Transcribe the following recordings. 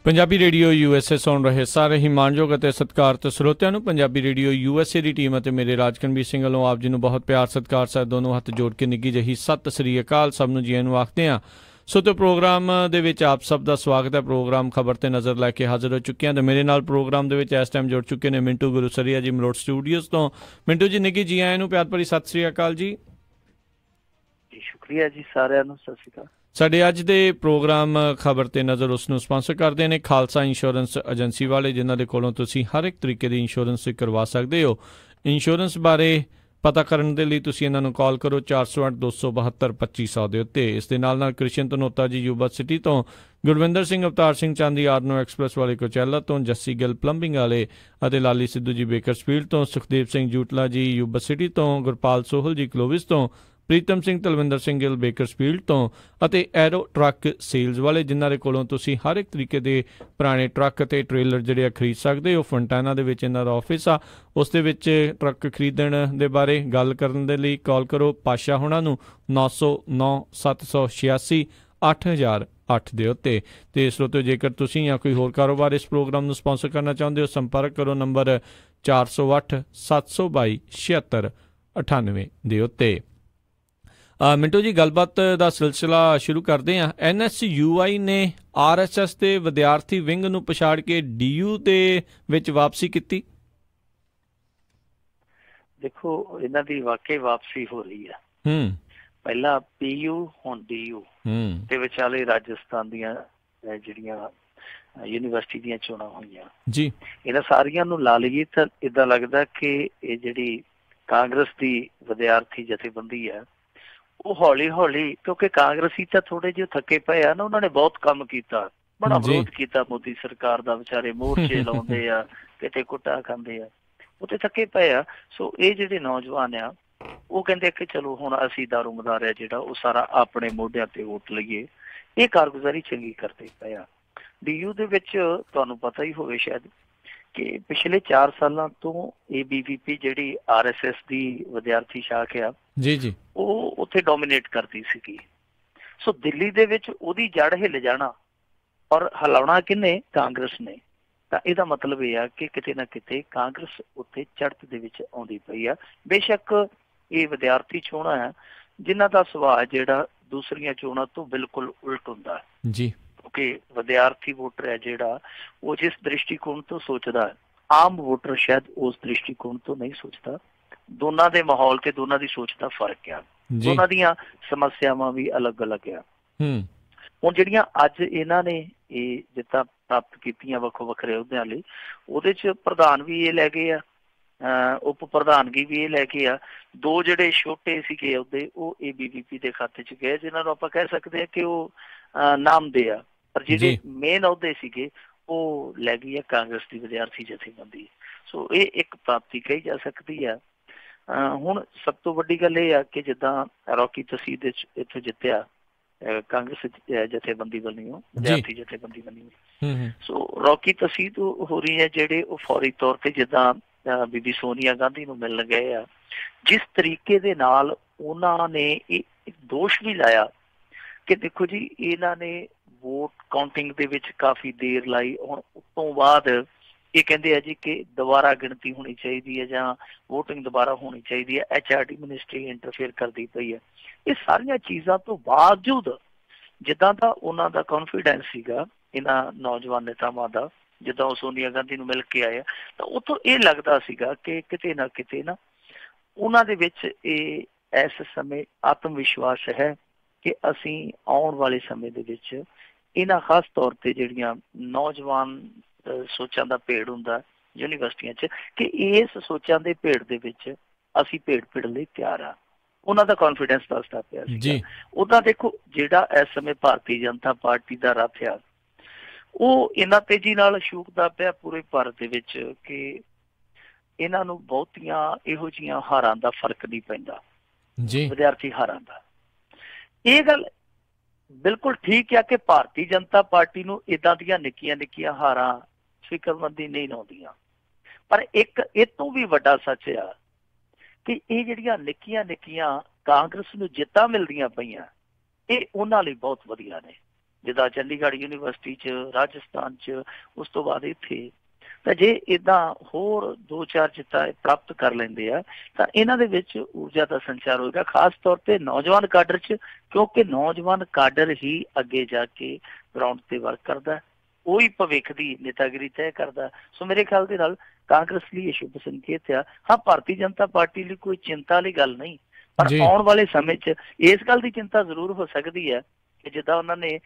Punjabi radio USA ਸੁਣ ਰਹੇ ਸਾਰੇ ਹੀ ਮਾਣਯੋਗ ਅਤੇ ਸਤਿਕਾਰਤ ਸਰੋਤਿਆਂ ਨੂੰ ਪੰਜਾਬੀ ਰੇਡੀਓ USA ਦੀ ਟੀਮ ਅਤੇ ਮੇਰੇ ਰਾਜਕਨਵੀਰ ਸਿੰਘ ਵੱਲੋਂ ਆਪ ਜੀ ਨੂੰ ਬਹੁਤ ਪਿਆਰ ਸਤਿਕਾਰ ਸਾਹਿਬ ਦੋਨੋਂ ਹੱਥ ਜੋੜ ਕੇ ਨਿੱਘੀ ਜਿਹੀ ਸਤਿ ਸ੍ਰੀ ਅਕਾਲ ਸਭ ਨੂੰ ਜੀ ਨੂੰ ਆਖਦੇ ਹਾਂ। ਸੋ ਤੇ ਪ੍ਰੋਗਰਾਮ ਦੇ ਵਿੱਚ ਆਪ ਸਭ ਦਾ ਸਵਾਗਤ ਹੈ। ਪ੍ਰੋਗਰਾਮ ਖਬਰ ਤੇ ਨਜ਼ਰ ਲੈ ਕੇ ਹਾਜ਼ਰ ਹੋ ਚੁੱਕੇ ਹਾਂ ਤੇ ਮੇਰੇ ਨਾਲ ਪ੍ਰੋਗਰਾਮ ਦੇ ਵਿੱਚ ਇਸ ਟਾਈਮ ਜੁੜ ਚੁੱਕੇ ਨੇ ਮਿੰਟੂ ਗੁਰੂਸਰੀਆ ਜੀ ਮਲੋਟ ਸਟੂਡੀਓਜ਼ ਤੋਂ। ਮਿੰਟੂ ਜੀ ਨਿੱਘੀ ਜੀ ਆਇਆਂ ਨੂੰ ਪਿਆਰ ਭਰੀ ਸਤਿ ਸ੍ਰੀ ਅਕਾਲ ਜੀ। ਸ਼ੁਕਰੀਆ ਜੀ ਸਾਰਿਆਂ ਨੂੰ, ਸਤਿ ਸ਼੍ਰੀ ਅਕਾਲ। ਸਾਡੇ ਅੱਜ ਦੇ ਪ੍ਰੋਗਰਾਮ ਖਬਰ ਤੇ ਨਜ਼ਰ ਉਸ ਨੂੰ ਸਪਾਂਸਰ ਕਰਦੇ ਨੇ ਖਾਲਸਾ ਇੰਸ਼ੋਰੈਂਸ ਏਜੰਸੀ ਵਾਲੇ, ਜਿਨ੍ਹਾਂ ਦੇ ਕੋਲੋਂ ਤੁਸੀਂ ਹਰ ਇੱਕ ਤਰੀਕੇ ਦੀ ਇੰਸ਼ੋਰੈਂਸ ਕਰਵਾ ਸਕਦੇ ਹੋ। ਇੰਸ਼ੋਰੈਂਸ ਬਾਰੇ ਪਤਾ ਕਰਨ ਦੇ ਲਈ ਤੁਸੀਂ ਇਹਨਾਂ ਨੂੰ ਕਾਲ ਕਰੋ 408-272-2500 ਦੇ ਉੱਤੇ। ਇਸ ਦੇ ਨਾਲ ਕ੍ਰਿਸ਼ਨ ਧਨੋਤਾ ਜੀ ਯੂਬਾ ਸਿਟੀ ਤੋਂ, ਗੁਰਵਿੰਦਰ ਸਿੰਘ ਅਵਤਾਰ ਸਿੰਘ ਚਾਂਦੀ ਆਰਨੋ ਐਕਸਪ੍ਰੈਸ ਵਾਲੇ ਕੋਚੈਲਾ ਤੋਂ, ਜੱਸੀ ਗਿੱਲ ਪਲੰਬਿੰਗ ਵਾਲੇ ਅਤੇ ਲਾਲੀ ਸਿੱਧੂ ਜੀ ਬੇਕਰਸਫੀਲਡ ਤੋਂ, ਸੁਖਦੇਵ ਸਿੰਘ ਜੂਟਲਾ ਜੀ ਯੂਬਾ ਸਿਟੀ ਤੋਂ, ਗੁਰਪਾਲ ਸੋਹਲ ਜੀ ਕਲੋਵਿਸ ਤੋਂ, ਪ੍ਰੀਤਮ ਸਿੰਘ ਤਲਵਿੰਦਰ ਸਿੰਘ ਗਿੱਲ ਬੇਕਰਸਫੀਲਡ ਤੋਂ ਅਤੇ ਐਰੋ ਟਰੱਕ ਸੇਲਜ਼ ਵਾਲੇ, ਜਿਨ੍ਹਾਂ ਦੇ ਕੋਲੋਂ ਤੁਸੀਂ ਹਰ ਇੱਕ ਤਰੀਕੇ ਦੇ ਪੁਰਾਣੇ ਟਰੱਕ ਅਤੇ ਟ੍ਰੇਲਰ ਜਿਹੜੇ ਆ ਖਰੀਦ ਸਕਦੇ ਹੋ। ਫੰਟਾਨਾ ਦੇ ਵਿੱਚ ਇਹਨਾਂ ਦਾ ਆਫਿਸ ਆ। ਉਸ ਦੇ ਵਿੱਚ ਟਰੱਕ ਖਰੀਦਣ ਦੇ ਬਾਰੇ ਗੱਲ ਕਰਨ ਦੇ ਲਈ ਕਾਲ ਕਰੋ ਪਾਸ਼ਾ ਹੋਣਾ ਨੂੰ 909-786-8008 ਦੇ ਉੱਤੇ। ਅਤੇ ਸਰੋਤਿਓ ਜੇਕਰ ਤੁਸੀਂ ਜਾਂ ਕੋਈ ਹੋਰ ਕਾਰੋਬਾਰ ਇਸ ਪ੍ਰੋਗਰਾਮ ਨੂੰ ਸਪਾਂਸਰ ਕਰਨਾ ਚਾਹੁੰਦੇ ਹੋ, ਸੰਪਰਕ ਕਰੋ ਨੰਬਰ 408-722-7698 ਦੇ ਉੱਤੇ। ਮਿੰਟੂ ਜੀ ਗੱਲਬਾਤ ਦਾ ਸਿਲਸਿਲਾ ਸ਼ੁਰੂ ਕਰਦੇ ਹਾਂ। NSUI ਨੇ RSS ਦੇ ਵਿਦਿਆਰਥੀ ਵਿੰਗ ਨੂੰ ਪਛਾੜ ਕੇ DU ਦੇ ਵਿੱਚ ਵਾਪਸੀ ਕੀਤੀ। ਦੇਖੋ ਇਹਨਾਂ ਦੀ ਵਾਕਈ ਵਾਪਸੀ ਹੋ ਰਹੀ ਹੈ। ਪਹਿਲਾਂ PU ਹੁਣ DU ਤੇ ਵਿਚਾਲੇ ਰਾਜਸਥਾਨ ਦੀਆਂ ਜਿਹੜੀਆਂ ਯੂਨੀਵਰਸਿਟੀ ਦੀਆਂ ਚੋਣਾਂ ਹੋਈਆਂ ਜੀ, ਇਹਨਾਂ ਸਾਰੀਆਂ ਨੂੰ ਲਾ ਲਈਏ ਤਾਂ ਏਦਾਂ ਲੱਗਦਾ ਕਿ ਇਹ ਜਿਹੜੀ ਕਾਂਗਰਸ ਦੀ ਵਿਦਿਆਰਥੀ ਜਥੇਬੰਦੀ ਹੈ ਉਹ ਹੌਲੀ ਹੌਲੀ, ਕਿਉਂਕਿ ਕਾਂਗਰਸੀ ਤਾਂ ਥੋੜੇ ਜਿਹੇ ਥੱਕੇ ਪਏ ਆ ਨਾ, ਉਹਨਾਂ ਨੇ ਬਹੁਤ ਕੰਮ ਕੀਤਾ, ਬੜਾ ਵਿਰੋਧ ਕੀਤਾ ਮੋਦੀ ਸਰਕਾਰ ਦਾ, ਵਿਚਾਰੇ ਮੋਰਚੇ ਲਾਉਂਦੇ ਆ, ਕਿਤੇ ਕੁੱਟਾ ਖਾਂਦੇ ਆ, ਉਹ ਤੇ ਥੱਕੇ ਪਏ ਆ। ਸੋ ਇਹ ਜਿਹੜੇ ਨੌਜਵਾਨ ਆ ਉਹ ਕਹਿੰਦੇ ਕਿ ਚਲੋ ਹੁਣ ਅਸੀਂ ਦਾਰੂ ਮਦਾਰਿਆ ਜਿਹੜਾ ਉਹ ਸਾਰਾ ਆਪਣੇ ਮੋਢਿਆਂ ਤੇ ਓਟ ਲਈਏ। ਇਹ ਕਾਰਗੁਜ਼ਾਰੀ ਚੰਗੀ ਕਰਦੇ ਪਏ ਆ। DU ਦੇ ਵਿੱਚ ਤੁਹਾਨੂੰ ਪਤਾ ਹੀ ਹੋਵੇ ਸ਼ਾਇਦ ਕਿ ਪਿਛਲੇ 4 ਸਾਲਾਂ ਤੋਂ ABVP ਜਿਹੜੀ RSS ਦੀ ਵਿਦਿਆਰਥੀ ਸ਼ਾਖ ਆ ਜੀ ਉਹ ਉੱਥੇ ਡੋਮੀਨੇਟ ਕਰਦੀ ਸੀਗੀ। ਸੋ ਦਿੱਲੀ ਦੇ ਵਿੱਚ ਉਹਦੀ ਜੜ ਹਿੱਲ ਜਾਣਾ ਔਰ ਹਿਲਾਉਣਾ ਕਿਹਨੇ? ਕਾਂਗਰਸ ਨੇ। ਤਾਂ ਇਹਦਾ ਮਤਲਬ ਇਹ ਆ ਕਿ ਕਿਤੇ ਨਾ ਕਿਤੇ ਕਾਂਗਰਸ ਉੱਥੇ ਚੜ੍ਹਤ ਦੇ ਵਿੱਚ ਆਉਂਦੀ ਪਈ ਆ। ਬੇਸ਼ੱਕ ਇਹ ਵਿਦਿਆਰਥੀ ਚੋਣਾਂ ਆ ਜਿਨ੍ਹਾਂ ਦਾ ਸੁਭਾਅ ਜਿਹੜਾ ਦੂਸਰੀਆਂ ਚੋਣਾਂ ਤੋਂ ਬਿਲਕੁਲ ਉਲਟ ਹੁੰਦਾ ਜੀ, ਕਿਉਂਕਿ ਵਿਦਿਆਰਥੀ ਵੋਟਰ ਹੈ ਜਿਹੜਾ ਉਹ ਜਿਸ ਦ੍ਰਿਸ਼ਟੀਕੋਣ ਤੋਂ ਸੋਚਦਾ, ਆਮ ਵੋਟਰ ਸ਼ਾਇਦ ਉਸ ਦ੍ਰਿਸ਼ਟੀਕੋਣ ਤੋਂ ਨਹੀਂ ਸੋਚਦਾ। ਦੋਨਾਂ ਦੇ ਮਾਹੌਲ ਤੇ ਦੋਨਾਂ ਦੀ ਸੋਚ ਦਾ ਫਰਕ ਆ, ਦੋਨਾਂ ਦੀਆਂ ਸਮੱਸਿਆਵਾਂ ਵੀ ਅਲੱਗ ਅਲੱਗ ਆ। ਹੁਣ ਜਿਹੜੀਆਂ ਅੱਜ ਇਹਨਾਂ ਨੇ ਇਹ ਜਿੱਤਾਂ ਪ੍ਰਾਪਤ ਕੀਤੀਆਂ ਵੱਖੋ ਵੱਖਰੇ ਅਹੁਦਿਆਂ ਲਈ, ਉਹਦੇ ਚ ਪ੍ਰਧਾਨ ਵੀ ਇਹ ਲੈ ਗਏ ਆ, ਉਪ ਪ੍ਰਧਾਨਗੀ ਵੀ ਇਹ ਲੈ ਕੇ ਆ। 2 ਜਿਹੜੇ ਛੋਟੇ ਸੀਗੇ ਅਹੁਦੇ ਉਹ ABVP ਦੇ ਖਾਤੇ ਚ ਗਏ, ਜਿਹਨਾਂ ਨੂੰ ਆਪਾਂ ਕਹਿ ਸਕਦੇ ਹਾਂ ਕਿ ਉਹ ਨਾਮ ਦੇ ਆ, ਪਰ ਜਿਹੜੇ ਮੇਨ ਅਹੁਦੇ ਸੀਗੇ ਉਹ ਲੈ ਗਈ ਆ ਕਾਂਗਰਸ ਦੀ ਵਿਦਿਆਰਥੀ ਜਥੇਬੰਦੀ। ਸੋ ਇਹ ਇੱਕ ਪ੍ਰਾਪਤੀ ਕਹੀ ਜਾ ਸਕਦੀ ਆ। ਹੁਣ ਸਭ ਤੋਂ ਵੱਡੀ ਗੱਲ ਇਹ ਆ ਕਿ ਜਿੱਦਾਂ ਰੌਕੀ ਤਸੀਦ ਇੱਥੋਂ ਜਿੱਤਿਆ ਕਾਂਗਰਸ ਜਥੇਬੰਦੀ ਵੱਲੋਂ, ਵਿਦਿਆਰਥੀ ਜਥੇਬੰਦੀ ਵੱਲੋਂ। ਸੋ ਰੌਕੀ ਤਸੀਦ ਹੋ ਰਹੀ ਹੈ ਜਿਹੜੇ ਉਹ ਫੌਰੀ ਤੌਰ ਤੇ ਜਿੱਦਾਂ ਬੀਬੀ ਸੋਨੀਆ ਗਾਂਧੀ ਨੂੰ ਮਿਲਣ ਗਏ ਆ, ਜਿਸ ਤਰੀਕੇ ਦੇ ਨਾਲ ਉਹਨਾਂ ਨੇ ਇਹ ਦੋਸ਼ ਵੀ ਲਾਇਆ ਕਿ ਦੇਖੋ ਜੀ ਇਹਨਾਂ ਨੇ ਵੋਟ ਕਾਊਂਟਿੰਗ ਦੇ ਵਿੱਚ ਕਾਫੀ ਦੇਰ ਲਾਈ। ਹੁਣ ਉਸ ਤੋਂ ਬਾਅਦ ਇਹ ਕਹਿੰਦੇ ਆ ਜੀ ਕਿ ਦੁਬਾਰਾ ਗਿਣਤੀ ਹੋਣੀ ਚਾਹੀਦੀ ਹੈ ਜਾਂ ਵੋਟਿੰਗ ਦੁਬਾਰਾ ਹੋਣੀ ਚਾਹੀਦੀ ਹੈ, HRD ਮਿਨਿਸਟਰੀ ਇੰਟਰਫੇਅਰ ਕਰਦੀ ਪਈ ਹੈ। ਇਹ ਸਾਰੀਆਂ ਚੀਜ਼ਾਂ ਤੋਂ ਬਾਵਜੂਦ ਜਿੱਦਾਂ ਦਾ ਉਹਨਾਂ ਦਾ ਕੌਨਫੀਡੈਂਸ ਸੀਗਾ ਇਹਨਾਂ ਨੌਜਵਾਨ ਨੇਤਾਵਾਂ ਦਾ, ਜਿੱਦਾਂ ਉਹ ਸੋਨੀਆ ਗਾਂਧੀ ਨੂੰ ਮਿਲ ਕੇ ਆਏ, ਤਾਂ ਉੱਥੋਂ ਇਹ ਲੱਗਦਾ ਸੀਗਾ ਕਿ ਕਿਤੇ ਨਾ ਉਹਨਾਂ ਦੇ ਵਿੱਚ ਇਹ ਇਸ ਸਮੇਂ ਆਤਮ ਵਿਸ਼ਵਾਸ ਹੈ ਕਿ ਅਸੀਂ ਆਉਣ ਵਾਲੇ ਸਮੇਂ ਦੇ ਵਿੱਚ ਇਹਨਾਂ ਖਾਸ ਤੌਰ ਤੇ ਜਿਹੜੀਆਂ ਨੌਜਵਾਨ ਸੋਚਾਂ ਦਾ ਭੇੜ ਹੁੰਦਾ ਯੂਨੀਵਰਸਿਟੀਆਂ 'ਚ, ਕਿ ਇਸ ਸੋਚਾਂ ਦੇ ਭੇੜ ਦੇ ਵਿੱਚ ਅਸੀਂ ਭੇੜ ਭਿੜਨ ਲਈ ਤਿਆਰ ਆ। ਉਹਨਾਂ ਦਾ ਕੌਨਫੀਡੈਂਸ ਦੱਸਦਾ ਪਿਆ ਸੀ। ਉਹਦਾ ਦੇਖੋ ਜਿਹੜਾ ਇਸ ਸਮੇਂ ਭਾਰਤੀ ਜਨਤਾ ਪਾਰਟੀ ਦਾ ਰੱਥ ਆ ਉਹ ਇਹਨਾਂ ਤੇਜ਼ੀ ਨਾਲ ਛੂਕਦਾ ਪਿਆ ਪੂਰੇ ਭਾਰਤ ਦੇ ਵਿੱਚ ਕਿ ਇਹਨਾਂ ਨੂੰ ਬਹੁਤੀਆਂ ਇਹੋ ਜਿਹੀਆਂ ਹਾਰਾਂ ਦਾ ਫਰਕ ਨਹੀਂ ਪੈਂਦਾ ਵਿਦਿਆਰਥੀ ਹਾਰਾਂ ਦਾ। ਇਹ ਗੱਲ ਬਿਲਕੁਲ ਠੀਕ ਆ ਕਿ ਭਾਰਤੀ ਜਨਤਾ ਪਾਰਟੀ ਨੂੰ ਏਦਾਂ ਦੀਆਂ ਨਿੱਕੀਆਂ ਨਿੱਕੀਆਂ ਹਾਰਾਂ ਫਿਕਰਮੰਦੀ ਨਹੀਂ ਲਾਉਂਦੀਆਂ, ਪਰ ਇੱਕ ਇਹ ਤੋਂ ਵੀ ਵੱਡਾ ਸੱਚ ਆ ਕਿ ਇਹ ਜਿਹੜੀਆਂ ਨਿੱਕੀਆਂ ਨਿੱਕੀਆਂ ਕਾਂਗਰਸ ਨੂੰ ਜਿੱਤਾਂ ਮਿਲਦੀਆਂ ਪਈਆਂ ਇਹ ਉਹਨਾਂ ਲਈ ਬਹੁਤ ਵਧੀਆ ਨੇ। ਜਿੱਦਾਂ ਚੰਡੀਗੜ੍ਹ ਯੂਨੀਵਰਸਿਟੀ 'ਚ, ਰਾਜਸਥਾਨ 'ਚ, ਉਸ ਤੋਂ ਬਾਅਦ ਇੱਥੇ। ਤਾਂ ਜੇ ਇੱਦਾਂ ਹੋਰ 2-4 ਜਿੱਤਾਂ ਪ੍ਰਾਪਤ ਕਰ ਲੈਂਦੇ ਆ ਤਾਂ ਇਹਨਾਂ ਦੇ ਵਿੱਚ ਊਰਜਾ ਦਾ ਸੰਚਾਰ ਹੋਏਗਾ, ਖਾਸ ਤੌਰ ਤੇ ਨੌਜਵਾਨ ਕਾਡਰ 'ਚ, ਕਿਉਂਕਿ ਨੌਜਵਾਨ ਕਾਡਰ ਹੀ ਅੱਗੇ ਜਾ ਕੇ ਗਰਾਊਂਡ ਤੇ ਵਰਕ ਕਰਦਾ, ਉਹੀ ਭਵਿੱਖ ਦੀ ਨੇਤਾਗਿਰੀ ਤੈਅ ਕਰਦਾ। ਸੋ ਮੇਰੇ ਖਿਆਲ ਦੇ ਨਾਲ ਕਾਂਗਰਸ ਲਈ ਇਹ ਸ਼ੁਭ ਸੰਕੇਤ ਆ। ਹਾਂ, ਭਾਰਤੀ ਜਨਤਾ ਪਾਰਟੀ ਲਈ ਕੋਈ ਚਿੰਤਾ ਵਾਲੀ ਗੱਲ ਨਹੀਂ, ਪਰ ਆਉਣ ਵਾਲੇ ਸਮੇਂ 'ਚ ਇਸ ਗੱਲ ਦੀ ਚਿੰਤਾ ਜ਼ਰੂਰ ਹੋ ਸਕਦੀ ਹੈ ਕਿ ਜਿੱਦਾਂ ਉਹਨਾਂ ਨੇ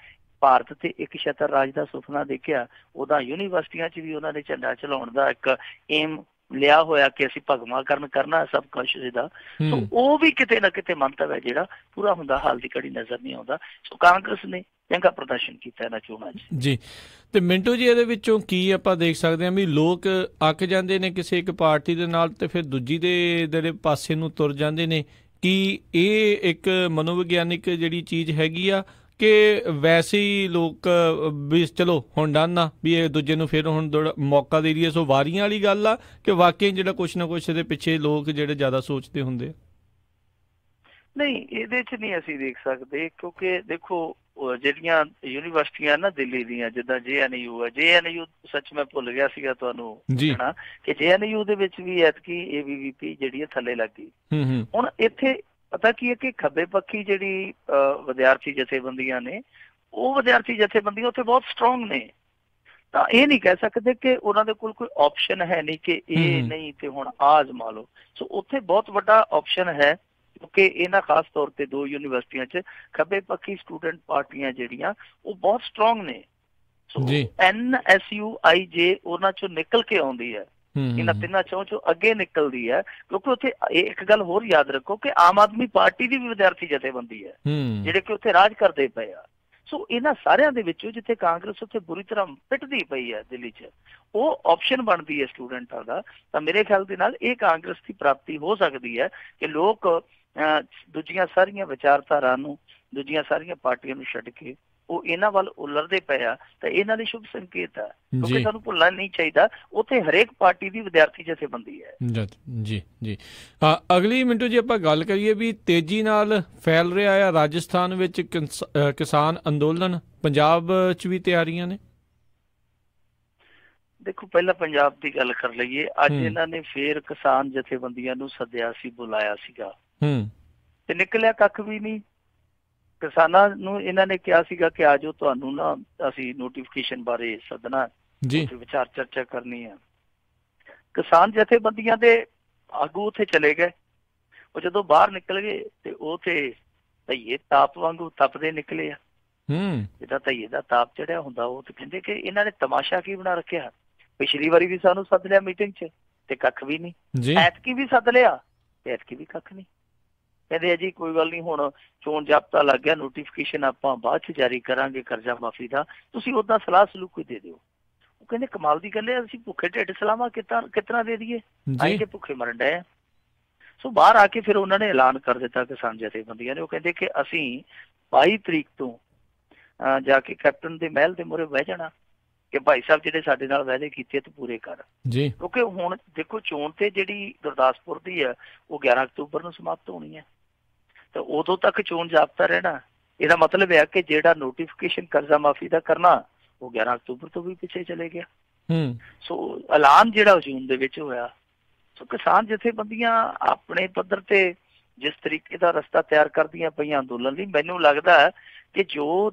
ਭਾਰਤ ਤੇ ਇੱਕ ਛਤਰ ਰਾਜ ਦਾ ਸੁਪਨਾ ਦੇਖਿਆ, ਉਹਦਾ ਯੂਨੀਵਰਸਿਟੀਆਂ 'ਚ ਵੀ ਉਹਨਾਂ ਨੇ ਝੰਡਾ ਚਲਾਉਣ ਦਾ ਇੱਕ ਏਮ ਲਿਆ ਹੋਇਆ ਕਿ ਅਸੀਂ ਭਗਵਾਕਰਨ ਕਰਨਾ ਸਭ ਕੁਛ ਦਾ। ਸੋ ਉਹ ਵੀ ਕਿਤੇ ਨਾ ਕਿਤੇ ਮੰਤਵ ਹੈ ਜਿਹੜਾ ਪੂਰਾ ਹੁੰਦਾ ਹਾਲ ਦੀ ਘੜੀ ਨਜ਼ਰ ਨਹੀਂ ਆਉਂਦਾ। ਸੋ ਕਾਂਗਰਸ ਨੇ ਚੰਗਾ ਪ੍ਰਦਰਸ਼ਨ ਕੀਤਾ ਇਹਨਾਂ ਚੋਣਾਂ 'ਚ ਜੀ। ਤੇ ਮਿੰਟੂ ਜੀ, ਇਹਦੇ ਵਿੱਚੋਂ ਕੀ ਆਪਾਂ ਦੇਖ ਸਕਦੇ ਹਾਂ ਵੀ ਲੋਕ ਅੱਕ ਜਾਂਦੇ ਨੇ ਕਿਸੇ ਇੱਕ ਪਾਰਟੀ ਦੇ ਨਾਲ ਤੇ ਫਿਰ ਦੂਜੀ ਦੇ ਜਿਹੜੇ ਪਾਸੇ ਨੂੰ ਤੁਰ ਜਾਂਦੇ ਨੇ? ਕੀ ਇਹ ਇੱਕ ਮਨੋਵਿਗਿਆਨਿਕ ਜਿਹੜੀ ਚੀਜ਼ ਹੈਗੀ ਆ ਕਿ ਵੈਸੇ ਹੀ ਲੋਕ ਵੀ ਚਲੋ ਹੁਣ ਡਨ ਆ ਵੀ ਇਹ ਦੂਜੇ ਨੂੰ ਫਿਰ ਹੁਣ ਮੌਕਾ ਦੇ ਦਈਏ, ਸੋ ਵਾਰੀਆਂ ਵਾਲੀ ਗੱਲ ਆ ਕਿ ਵਾਕਈ ਜਿਹੜਾ ਕੁਛ ਨਾ ਕੁਛ ਦੇ ਪਿੱਛੇ ਲੋਕ ਜਿਹੜੇ ਜ਼ਿਆਦਾ ਸੋਚਦੇ ਹੁੰਦੇ ਆ? ਨਹੀਂ, ਇਹਦੇ 'ਚ ਨਹੀਂ ਅਸੀਂ ਦੇਖ ਸਕਦੇ, ਕਿਉਂਕਿ ਦੇਖੋ ਜਿਹੜੀਆਂ ਯੂਨੀਵਰਸਿਟੀਆਂ ਨਾ ਦਿੱਲੀ ਦੀਆਂ, ਜਿੱਦਾਂ JNU ਹੈ, JNU ਸੱਚ ਮੈਂ ਭੁੱਲ ਗਿਆ ਸੀਗਾ ਤੁਹਾਨੂੰ ਕਹਿਣਾ ਕਿ JNU ਦੇ ਵਿੱਚ ਵੀ ਐਤਕੀ ABVP ਜਿਹੜੀ ਹੈ ਥੱਲੇ ਲੱਗ ਗਈ। ਹੁਣ ਇੱਥੇ ਪਤਾ ਕੀ ਹੈ ਕਿ ਖੱਬੇ ਪੱਖੀ ਜਿਹੜੀ ਵਿਦਿਆਰਥੀ ਜਥੇਬੰਦੀਆਂ ਨੇ, ਉਹ ਵਿਦਿਆਰਥੀ ਜਥੇਬੰਦੀਆਂ ਉੱਥੇ ਬਹੁਤ ਸਟਰੋਂਗ ਨੇ, ਤਾਂ ਇਹ ਨਹੀਂ ਕਹਿ ਸਕਦੇ ਕਿ ਉਹਨਾਂ ਦੇ ਕੋਲ ਕੋਈ ਆਪਸ਼ਨ ਹੈ ਨਹੀਂ ਕਿ ਇਹ ਨਹੀਂ ਤੇ ਹੁਣ ਆਜ਼ਮਾ ਲਓ। ਸੋ ਉੱਥੇ ਬਹੁਤ ਵੱਡਾ ਆਪਸ਼ਨ ਹੈ, ਕਿਉਂਕਿ ਇਹਨਾਂ ਖਾਸ ਤੌਰ ਤੇ 2 ਯੂਨੀਵਰਸਿਟੀਆਂ 'ਚ ਖੱਬੇ ਪੱਖੀ ਸਟੂਡੈਂਟ ਪਾਰਟੀਆਂ ਜਿਹੜੀਆਂ ਉਹ ਬਹੁਤ ਸਟਰੋਂਗ ਨੇ। ਸੋ NSUIJ ਉਹਨਾਂ 'ਚੋਂ ਨਿਕਲ ਕੇ ਆਉਂਦੀ ਹੈ, ਇਹਨਾਂ ਤਿੰਨਾਂ ਚੋਂ ਅੱਗੇ ਨਿਕਲਦੀ ਹੈ, ਕਿਉਂਕਿ ਉੱਥੇ ਇੱਕ ਗੱਲ ਹੋਰ ਯਾਦ ਰੱਖੋ ਕਿ ਆਮ ਆਦਮੀ ਪਾਰਟੀ ਦੀ ਵੀ ਵਿਦਿਆਰਥੀ ਜਥੇਬੰਦੀ ਹੈ ਜਿਹੜੇ ਕਿ ਉੱਥੇ ਰਾਜ ਕਰਦੇ ਪਏ ਆ। ਸੋ ਇਹਨਾਂ ਸਾਰਿਆਂ ਦੇ ਵਿੱਚੋਂ ਜਿੱਥੇ ਕਾਂਗਰਸ ਉੱਥੇ ਬੁਰੀ ਤਰ੍ਹਾਂ ਪਿੱਟਦੀ ਪਈ ਹੈ ਦਿੱਲੀ 'ਚ, ਉਹ ਆਪਸ਼ਨ ਬਣਦੀ ਹੈ ਸਟੂਡੈਂਟਾਂ ਦਾ, ਤਾਂ ਮੇਰੇ ਖਿਆਲ ਦੇ ਨਾਲ ਇਹ ਕਾਂਗਰਸ ਦੀ ਪ੍ਰਾਪਤੀ ਹੋ ਸਕਦੀ ਹੈ ਕਿ ਲੋਕ ਦੂਜੀਆਂ ਸਾਰੀਆਂ ਵਿਚਾਰਧਾਰਾ ਨੂੰ, ਦੂਜੀਆਂ ਸਾਰੀਆਂ ਪਾਰਟੀਆਂ ਨੂੰ ਛੱਡ ਕੇ ਉਹ ਇਹਨਾਂ ਵੱਲ ਉਲਰਦੇ ਪਏ ਆ। ਤਾਂ ਇਹਨਾਂ ਲਈ ਸ਼ੁਭ ਸੰਕੇਤ ਆ, ਕਿਉਂਕਿ ਸਾਨੂੰ ਭੁੱਲਣਾ ਨਹੀਂ ਚਾਹੀਦਾ ਉੱਥੇ ਹਰੇਕ ਪਾਰਟੀ ਦੀ ਵਿਦਿਆਰਥੀ ਜਥੇਬੰਦੀ ਹੈ। ਜੀ ਜੀ। ਅਗਲੀ ਮਿੰਟੂ ਜੀ ਆਪਾਂ ਗੱਲ kariye ਵੀ ਤੇਜ਼ੀ ਨਾਲ ਫੈਲ ਰਿਹਾ ਆ ਰਾਜਸਥਾਨ ਵਿੱਚ ਕਿਸਾਨ ਅੰਦੋਲਨ, ਪੰਜਾਬ 'ਚ ਵੀ ਤਿਆਰੀਆਂ ਨੇ? ਦੇਖੋ, ਪਹਿਲਾਂ ਪੰਜਾਬ ਦੀ ਗੱਲ ਕਰ ਲਈਏ। ਅੱਜ ਇਹਨਾਂ ਨੇ ਫੇਰ ਕਿਸਾਨ ਜਥੇਬੰਦੀਆਂ ਨੂੰ ਸੱਦਿਆ ਸੀ, ਬੁਲਾਇਆ ਸੀਗਾ, ਤੇ ਨਿਕਲਿਆ ਕੱਖ ਵੀ ਨਹੀਂ। ਕਿਸਾਨਾਂ ਨੂੰ ਇਹਨਾਂ ਨੇ ਕਿਹਾ ਸੀਗਾ ਕਿ ਆ ਜਾਓ, ਤੁਹਾਨੂੰ ਨਾ ਅਸੀਂ ਨੋਟੀਫਿਕੇਸ਼ਨ ਬਾਰੇ ਸੱਦਣਾ, ਵਿਚਾਰ ਚਰਚਾ ਕਰਨੀ ਆ। ਕਿਸਾਨ ਜਥੇਬੰਦੀਆਂ ਦੇ ਆਗੂ ਉੱਥੇ ਚਲੇ ਗਏ। ਉਹ ਜਦੋਂ ਬਾਹਰ ਨਿਕਲ ਗਏ ਤੇ ਉਹ ਤੇ ਧਈਏ ਤਾਪ ਵਾਂਗੂ ਤਪਦੇ ਨਿਕਲੇ ਆ। ਜਿੱਦਾਂ ਧਈਏ ਦਾ ਤਾਪ ਚੜਿਆ ਹੁੰਦਾ, ਉਹ ਤੇ ਕਹਿੰਦੇ ਕਿ ਇਹਨਾਂ ਨੇ ਤਮਾਸ਼ਾ ਕੀ ਬਣਾ ਰੱਖਿਆ। ਪਿਛਲੀ ਵਾਰੀ ਵੀ ਸਾਨੂੰ ਸੱਦ ਲਿਆ ਮੀਟਿੰਗ 'ਚ ਤੇ ਕੱਖ ਵੀ ਨਹੀਂ, ਐਤਕੀ ਵੀ ਸੱਦ ਲਿਆ ਤੇ ਐਤਕੀ ਵੀ ਕੱਖ ਨਹੀਂ। ਕਹਿੰਦੇ ਆ ਜੀ ਕੋਈ ਗੱਲ ਨਹੀਂ, ਹੁਣ ਚੋਣ ਜਾਬਤਾ ਲੱਗ ਗਿਆ, ਨੋਟੀਫਿਕੇਸ਼ਨ ਆਪਾਂ ਬਾਅਦ 'ਚ ਜਾਰੀ ਕਰਾਂਗੇ ਕਰਜ਼ਾ ਮਾਫੀ ਦਾ, ਤੁਸੀਂ ਓਦਾਂ ਸਲਾਹ ਸਲੂਕ ਦੇ ਦਿਓ। ਉਹ ਕਹਿੰਦੇ ਕਮਾਲ ਦੀ ਗੱਲ ਹੈ, ਅਸੀਂ ਭੁੱਖੇ ਢਿੱਡ ਸਲਾਹਾਂ ਕਿਤਨਾ ਦੇ ਦਈਏ, ਆਏ ਕਿ ਭੁੱਖੇ ਮਰਨ ਡਏ ਆ। ਸੋ ਬਾਹਰ ਆ ਕੇ ਫਿਰ ਉਹਨਾਂ ਨੇ ਐਲਾਨ ਕਰ ਦਿੱਤਾ ਕਿਸਾਨ ਜਥੇਬੰਦੀਆਂ ਨੇ। ਉਹ ਕਹਿੰਦੇ ਕਿ ਅਸੀਂ 22 ਤਰੀਕ ਤੋਂ ਜਾ ਕੇ ਕੈਪਟਨ ਦੇ ਮਹਿਲ ਦੇ ਮੂਹਰੇ ਬਹਿ ਜਾਣਾ ਕਿ ਭਾਈ ਸਾਹਿਬ ਜਿਹੜੇ ਸਾਡੇ ਨਾਲ ਵਾਅਦੇ ਕੀਤੇ ਤੇ ਪੂਰੇ ਕਰ। ਕਿਉਂਕਿ ਹੁਣ ਦੇਖੋ ਚੋਣ ਤੇ ਜਿਹੜੀ ਗੁਰਦਾਸਪੁਰ ਦੀ ਹੈ ਉਹ 11 ਅਕਤੂਬਰ ਨੂੰ ਸਮਾਪਤ ਹੋਣੀ ਹੈ, ਤਾਂ ਉਦੋਂ ਤੱਕ ਚੋਣ ਜਾਬਤਾ ਰਹਿਣਾ। ਇਹਦਾ ਮਤਲਬ ਹੈ ਕਿ ਜਿਹੜਾ ਨੋਟੀਫਿਕੇਸ਼ਨ ਕਰਜ਼ਾ ਮਾਫੀ ਦਾ ਕਰਨਾ ਉਹ 11 ਅਕਤੂਬਰ ਤੋਂ ਵੀ ਪਿੱਛੇ ਚਲੇ ਗਿਆ। ਸੋ ਐਲਾਨ ਜਿਹੜਾ ਜੂਨ ਦੇ ਵਿੱਚ ਹੋਇਆ। ਸੋ ਕਿਸਾਨ ਜਥੇਬੰਦੀਆਂ ਆਪਣੇ ਪੱਧਰ ਤੇ ਜਿਸ ਤਰੀਕੇ ਦਾ ਰਸਤਾ ਤਿਆਰ ਕਰਦੀਆਂ ਪਈਆਂ ਅੰਦੋਲਨ ਲਈ, ਮੈਨੂੰ ਲੱਗਦਾ ਹੈ ਕਿ ਜੋ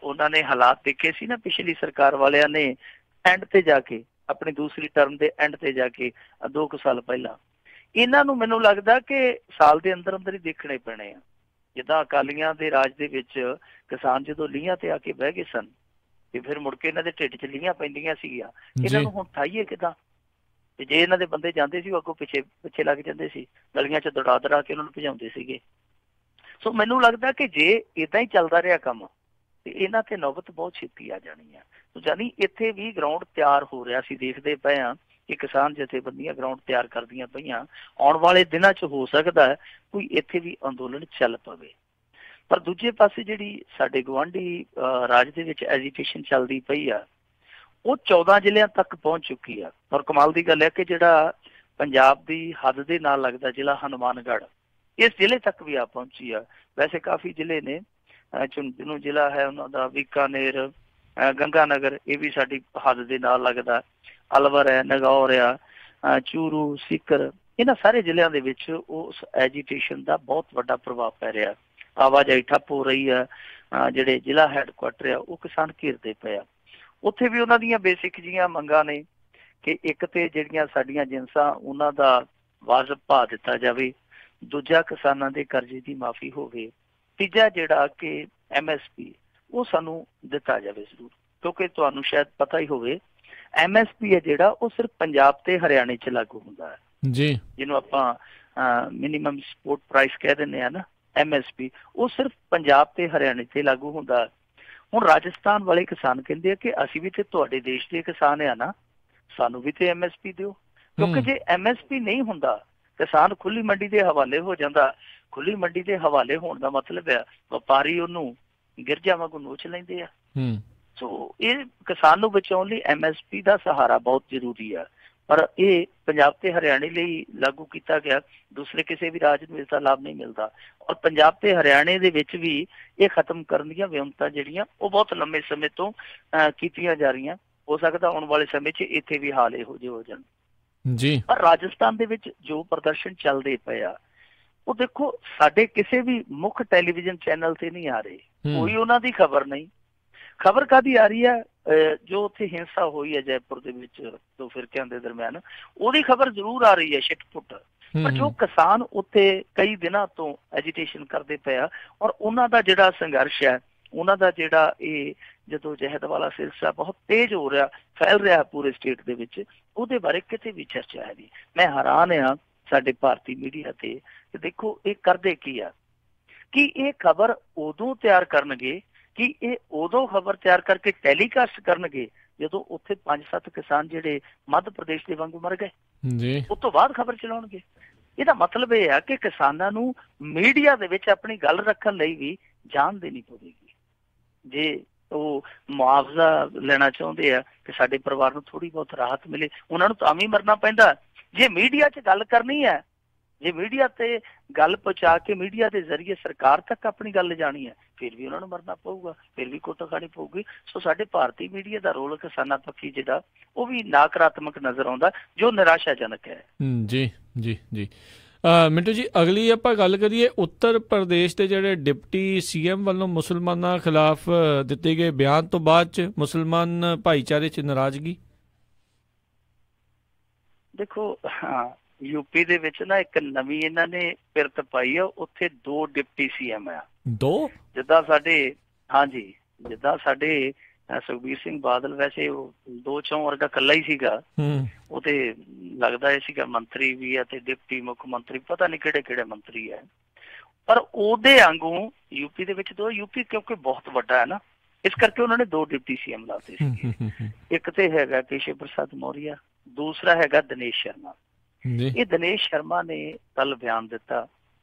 ਉਹਨਾਂ ਨੇ ਹਾਲਾਤ ਦੇਖੇ ਸੀ ਨਾ ਪਿਛਲੀ ਸਰਕਾਰ ਵਾਲਿਆਂ ਨੇ ਐਂਡ ਤੇ ਜਾ ਕੇ, ਆਪਣੀ ਦੂਸਰੀ ਟਰਮ ਦੇ ਐਂਡ ਤੇ ਜਾ ਕੇ 2 ਸਾਲ ਪਹਿਲਾਂ, ਇਹਨਾਂ ਨੂੰ ਮੈਨੂੰ ਲੱਗਦਾ ਕਿ ਸਾਲ ਦੇ ਅੰਦਰ ਅੰਦਰ ਹੀ ਦੇਖਣੇ ਪੈਣੇ ਆ। ਜਿੱਦਾਂ ਅਕਾਲੀਆਂ ਦੇ ਰਾਜ ਦੇ ਵਿੱਚ ਕਿਸਾਨ ਜਦੋਂ ਲੀਹਾਂ ਤੇ ਆ ਕੇ ਬਹਿ ਗਏ ਸਨ ਤੇ ਫਿਰ ਮੁੜ ਕੇ ਇਹਨਾਂ ਦੇ ਢਿੱਡ 'ਚ ਲੀਹਾਂ ਪੈਂਦੀਆਂ ਸੀਗੀਆਂ, ਇਹਨਾਂ ਨੂੰ ਹੁਣ ਠਾਈਏ ਕਿੱਦਾਂ? ਤੇ ਜੇ ਇਹਨਾਂ ਦੇ ਬੰਦੇ ਜਾਂਦੇ ਸੀ ਉਹ ਅੱਗੋਂ ਪਿੱਛੇ ਲੱਗ ਜਾਂਦੇ ਸੀ, ਗਲੀਆਂ 'ਚ ਦੌੜਾ ਕੇ ਉਹਨਾਂ ਨੂੰ ਭਜਾਉਂਦੇ ਸੀਗੇ। ਸੋ ਮੈਨੂੰ ਲੱਗਦਾ ਕਿ ਜੇ ਏਦਾਂ ਹੀ ਚੱਲਦਾ ਰਿਹਾ ਕੰਮ ਤੇ ਇਹਨਾਂ ਤੇ ਨੌਬਤ ਬਹੁਤ ਛੇਤੀ ਆ ਜਾਣੀ ਆ। ਜਾਨੀ ਇੱਥੇ ਵੀ ਗਰਾਊਂਡ ਤਿਆਰ ਹੋ ਰਿਹਾ ਸੀ, ਦੇਖਦੇ ਪਏ ਆ ਕਿ ਕਿਸਾਨ ਜਥੇਬੰਦੀਆਂ ਗਰਾਊਂਡ ਤਿਆਰ ਕਰਦੀਆਂ ਪਈਆਂ। ਆਉਣ ਵਾਲੇ ਦਿਨਾਂ 'ਚ ਹੋ ਸਕਦਾ ਹੈ ਕੋਈ ਇੱਥੇ ਵੀ ਅੰਦੋਲਨ ਚੱਲ ਪਵੇ। ਪਰ ਦੂਜੇ ਪਾਸੇ ਜਿਹੜੀ ਸਾਡੇ ਗੁਆਂਢੀ ਰਾਜ ਦੇ ਵਿੱਚ ਐਜੀਟੇਸ਼ਨ ਚੱਲਦੀ ਪਈ ਆ ਉਹ 14 ਜ਼ਿਲ੍ਹਿਆਂ ਤੱਕ ਪਹੁੰਚ ਚੁੱਕੀ ਆ। ਔਰ ਕਮਾਲ ਦੀ ਗੱਲ ਹੈ ਕਿ ਜਿਹੜਾ ਪੰਜਾਬ ਦੀ ਹੱਦ ਦੇ ਨਾਲ ਲੱਗਦਾ ਜ਼ਿਲ੍ਹਾ ਹਨੂੰਮਾਨਗੜ੍ਹ, ਇਸ ਜ਼ਿਲ੍ਹੇ ਤੱਕ ਵੀ ਆ ਪਹੁੰਚੀ ਆ। ਵੈਸੇ ਕਾਫੀ ਜ਼ਿਲ੍ਹੇ ਨੇ, ਝੁੰਝਨੂ ਜ਼ਿਲ੍ਹਾ ਹੈ ਉਹਨਾਂ ਦਾ, ਬੀਕਾਨੇਰ, ਗੰਗਾਨਗਰ, ਇਹ ਵੀ ਸਾਡੀ ਹੱਦ ਦੇ ਨਾਲ ਲੱਗਦਾ, ਅਲਵਰ ਹੈ, ਨਗੌਰ ਆ, ਚੂਰੂ, ਸੀਕਰ, ਇਹਨਾਂ ਸਾਰੇ ਜ਼ਿਲ੍ਹਿਆਂ ਦੇ ਵਿੱਚ ਉਸ ਐਜੀਟੇਸ਼ਨ ਦਾ ਬਹੁਤ ਵੱਡਾ ਪ੍ਰਭਾਵ ਪੈ ਰਿਹਾ। ਆਵਾਜਾਈ ਠੱਪ ਹੋ ਰਹੀ ਆ, ਜਿਹੜੇ ਜ਼ਿਲ੍ਹਾ ਹੈਡਕੁਆਟਰ ਆ ਉਹ ਕਿਸਾਨ ਘੇਰਦੇ ਪਏ ਆ। ਉੱਥੇ ਵੀ ਉਹਨਾਂ ਦੀਆਂ ਬੇਸਿਕ ਜੀਆਂ ਮੰਗਾਂ ਨੇ ਕਿ ਇੱਕ ਤੇ ਜਿਹੜੀਆਂ ਸਾਡੀਆਂ ਜਿਨਸਾਂ ਉਹਨਾਂ ਦਾ ਵਾਜਬ ਭਾਅ ਦਿੱਤਾ ਜਾਵੇ, ਦੂਜਾ ਕਿਸਾਨਾਂ ਦੇ ਕਰਜ਼ੇ ਦੀ ਮਾਫੀ ਹੋਵੇ, ਤੀਜਾ ਜਿਹੜਾ ਕਿ MSP ਉਹ ਸਾਨੂੰ ਦਿੱਤਾ ਜਾਵੇ ਜ਼ਰੂਰ। ਕਿਉਂਕਿ ਤੁਹਾਨੂੰ ਸ਼ਾਇਦ ਪਤਾ ਹੀ ਹੋਵੇ MSP ਹੈ ਜਿਹੜਾ ਉਹ ਸਿਰਫ ਪੰਜਾਬ ਤੇ ਹਰਿਆਣੇ 'ਚ ਲਾਗੂ ਹੁੰਦਾ ਹੈ ਜੀ, ਜਿਹਨੂੰ ਆਪਾਂ ਮਿਨੀਮਮ ਸਪੋਰਟ ਪ੍ਰਾਈਸ ਕਹਿ ਦਿੰਦੇ ਆ ਨਾ, MSP, ਉਹ ਸਿਰਫ ਪੰਜਾਬ ਤੇ ਹਰਿਆਣੇ ਤੇ ਲਾਗੂ ਹੁੰਦਾ। ਹੁਣ ਰਾਜਸਥਾਨ ਵਾਲੇ ਕਿਸਾਨ ਕਹਿੰਦੇ ਆ ਕਿ ਅਸੀਂ ਵੀ ਤੇ ਤੁਹਾਡੇ ਦੇਸ਼ ਦੇ ਕਿਸਾਨ ਆ ਨਾ, ਸਾਨੂੰ ਵੀ ਤੇ MSP ਦਿਓ। ਕਿਉਂਕਿ ਜੇ MSP ਨਹੀਂ ਹੁੰਦਾ, ਕਿਸਾਨ ਖੁੱਲੀ ਮੰਡੀ ਦੇ ਹਵਾਲੇ ਹੋ ਜਾਂਦਾ। ਖੁੱਲੀ ਮੰਡੀ ਦੇ ਹਵਾਲੇ ਹੋਣ ਦਾ ਮਤਲਬ ਹੈ ਵਪਾਰੀ ਉਹਨੂੰ ਗਿਰਜਾ ਵਾਂਗੂ ਨੋਚ ਲੈਂਦੇ ਆ। ਸੋ ਇਹ ਕਿਸਾਨ ਨੂੰ ਬਚਾਉਣ ਲਈ MSP ਦਾ ਸਹਾਰਾ ਬਹੁਤ ਜ਼ਰੂਰੀ ਆ, ਪਰ ਇਹ ਪੰਜਾਬ ਤੇ ਹਰਿਆਣੇ ਲਈ ਲਾਗੂ ਕੀਤਾ ਗਿਆ, ਦੂਸਰੇ ਕਿਸੇ ਵੀ ਰਾਜ ਨੂੰ ਇਸਦਾ ਲਾਭ ਨਹੀਂ ਮਿਲਦਾ। ਔਰ ਪੰਜਾਬ ਤੇ ਹਰਿਆਣੇ ਦੇ ਵਿੱਚ ਵੀ ਇਹ ਖਤਮ ਕਰਨ ਦੀਆਂ ਵਿਉਂਤਾਂ ਜਿਹੜੀਆਂ ਉਹ ਬਹੁਤ ਲੰਮੇ ਸਮੇਂ ਤੋਂ ਕੀਤੀਆਂ ਜਾ ਰਹੀਆਂ। ਹੋ ਸਕਦਾ ਆਉਣ ਵਾਲੇ ਸਮੇਂ 'ਚ ਇੱਥੇ ਵੀ ਹਾਲ ਇਹੋ ਜਿਹੇ ਹੋ ਜਾਣ ਜੀ। ਪਰ ਰਾਜਸਥਾਨ ਦੇ ਵਿੱਚ ਜੋ ਪ੍ਰਦਰਸ਼ਨ ਚੱਲਦੇ ਪਏ ਆ, ਉਹ ਦੇਖੋ ਸਾਡੇ ਕਿਸੇ ਵੀ ਮੁੱਖ ਟੈਲੀਵਿਜ਼ਨ ਚੈਨਲ ਤੇ ਨਹੀਂ ਆ ਰਹੇ, ਕੋਈ ਉਹਨਾਂ ਦੀ ਖਬਰ ਨਹੀਂ। ਖਬਰ ਕਾਹਦੀ ਆ ਰਹੀ ਹੈ? ਜੋ ਉੱਥੇ ਹਿੰਸਾ ਹੋਈ ਹੈ ਜੈਪੁਰ ਦੇ ਵਿੱਚ ਦੋ ਫਿਰਕਿਆਂ ਦੇ ਦਰਮਿਆਨ, ਉਹਦੀ ਖਬਰ ਜ਼ਰੂਰ ਆ ਰਹੀ ਹੈ ਛਿੱਟ-ਪੁੱਟ। ਪਰ ਜੋ ਕਿਸਾਨ ਉੱਥੇ ਕਈ ਦਿਨਾਂ ਤੋਂ ਐਜੀਟੇਸ਼ਨ ਕਰਦੇ ਪਏ ਆ, ਔਰ ਉਹਨਾਂ ਦਾ ਜਿਹੜਾ ਸੰਘਰਸ਼ ਹੈ, ਉਹਨਾਂ ਦਾ ਜਿਹੜਾ ਇਹ ਜਦੋਂ ਜਹਿਦ ਵਾਲਾ ਸਿਲਸਿਲਾ ਬਹੁਤ ਤੇਜ਼ ਹੋ ਰਿਹਾ, ਫੈਲ ਰਿਹਾ ਪੂਰੇ ਸਟੇਟ ਦੇ ਵਿੱਚ, ਉਹਦੇ ਬਾਰੇ ਕਿਤੇ ਵੀ ਚਰਚਾ ਹੈ ਨਹੀਂ। ਮੈਂ ਹੈਰਾਨ ਹਾਂ ਸਾਡੇ ਭਾਰਤੀ ਮੀਡੀਆ ਤੇ, ਦੇਖੋ ਇਹ ਕਰਦੇ ਕੀ ਆ, ਕਿ ਇਹ ਖਬਰ ਉਦੋਂ ਤਿਆਰ ਕਰਨਗੇ, ਕਿ ਇਹ ਉਦੋਂ ਖਬਰ ਤਿਆਰ ਕਰਕੇ ਟੈਲੀਕਾਸਟ ਕਰਨਗੇ ਜਦੋਂ ਉੱਥੇ 5-7 ਕਿਸਾਨ ਜਿਹੜੇ ਮੱਧ ਪ੍ਰਦੇਸ਼ ਦੇ ਵਾਂਗੂ ਮਰ ਗਏ, ਉਸ ਤੋਂ ਬਾਅਦ ਖਬਰ ਚਲਾਉਣਗੇ। ਇਹਦਾ ਮਤਲਬ ਇਹ ਆ ਕਿ ਕਿਸਾਨਾਂ ਨੂੰ ਮੀਡੀਆ ਦੇ ਵਿੱਚ ਆਪਣੀ ਗੱਲ ਰੱਖਣ ਲਈ ਵੀ ਜਾਨ ਦੇਣੀ ਪਵੇਗੀ। ਜੇ ਉਹ ਮੁਆਵਜ਼ਾ ਲੈਣਾ ਚਾਹੁੰਦੇ ਆ ਕਿ ਸਾਡੇ ਪਰਿਵਾਰ ਨੂੰ ਥੋੜ੍ਹੀ ਬਹੁਤ ਰਾਹਤ ਮਿਲੇ, ਉਹਨਾਂ ਨੂੰ ਤਾਂ ਵੀ ਮਰਨਾ ਪੈਂਦਾ। ਜੇ ਮੀਡੀਆ 'ਚ ਗੱਲ ਕਰਨੀ ਹੈ, ਜੇ ਮੀਡੀਆ ਤੇ ਗੱਲ ਪਹੁੰਚਾ ਕੇ ਮੀਡੀਆ ਦੇ ਜ਼ਰੀਏ ਸਰਕਾਰ ਤੱਕ ਆਪਣੀ ਗੱਲ ਲਿਜਾਣੀ ਹੈ, ਫਿਰ ਵੀ ਉਹਨਾਂ ਨੂੰ ਮਰਨਾ ਪਊਗਾ, ਫਿਰ ਵੀ ਕੁੱਟ ਖਾਣੀ ਪਊਗੀ। ਸੋ ਸਾਡੇ ਭਾਰਤੀ ਮੀਡੀਆ ਦਾ ਰੋਲ ਕਿਸਾਨਾਂ ਪੱਖੀ ਜਿਹੜਾ ਉਹ ਵੀ ਨਕਾਰਾਤਮਕ ਨਜ਼ਰ ਆਉਂਦਾ, ਜੋ ਨਿਰਾਸ਼ਾਜਨਕ ਹੈ। ਜੀ ਜੀ ਜੀ ਮਿੰਟੂ ਜੀ, ਅਗਲੀ ਆਪਾਂ ਗੱਲ ਕਰੀਏ ਉੱਤਰ ਪ੍ਰਦੇਸ਼ ਦੇ ਜਿਹੜੇ ਡਿਪਟੀ CM ਵੱਲੋਂ ਮੁਸਲਮਾਨਾਂ ਖਿਲਾਫ ਦਿੱਤੇ ਗਏ ਬਿਆਨ ਤੋਂ ਬਾਅਦ 'ਚ ਮੁਸਲਮਾਨ ਭਾਈਚਾਰੇ 'ਚ ਨਾਰਾਜ਼ਗੀ। ਦੇਖੋ UP ਦੇ ਵਿੱਚ ਨਾ ਇੱਕ ਨਵੀਂ ਇਹਨਾਂ ਨੇ ਪਿਰਤ ਪਾਈ ਆ, ਉੱਥੇ 2 ਡਿਪਟੀ CM ਆ। 2 ਜਿੱਦਾਂ ਸਾਡੇ, ਹਾਂਜੀ, ਜਿੱਦਾਂ ਸਾਡੇ ਸੁਖਬੀਰ ਸਿੰਘ ਬਾਦਲ ਵੈਸੇ ਉਹ 2-4 ਵਰਗਾ ਇਕੱਲਾ ਹੀ ਸੀਗਾ, ਉਹ ਤੇ ਲੱਗਦਾ ਇਹ ਸੀਗਾ ਮੰਤਰੀ ਵੀ ਆ ਤੇ ਡਿਪਟੀ ਮੁੱਖ ਮੰਤਰੀ, ਪਤਾ ਨਹੀਂ ਕਿਹੜੇ ਕਿਹੜੇ ਮੰਤਰੀ ਹੈ। ਪਰ ਉਹਦੇ ਵਾਂਗੂ UP ਦੇ ਵਿੱਚ 2, UP ਕਿਉਂਕਿ ਬਹੁਤ ਵੱਡਾ ਹੈ ਨਾ, ਇਸ ਕਰਕੇ ਉਹਨਾਂ ਨੇ 2 ਡਿਪਟੀ CM ਲਾਤੇ ਸੀਗੇ। ਇੱਕ ਤੇ ਹੈਗਾ ਕੇਸ਼ਵ ਪ੍ਰਸਾਦ ਮੌਰੀਆ, ਦੂਸਰਾ ਹੈਗਾ ਦਿਨੇਸ਼ ਸ਼ਰਮਾ। ਇਹ ਦਿਨੇਸ਼ ਸ਼ਰਮਾ ਨੇ ਕੱਲ ਬਿਆਨ ਦਿੱਤਾ,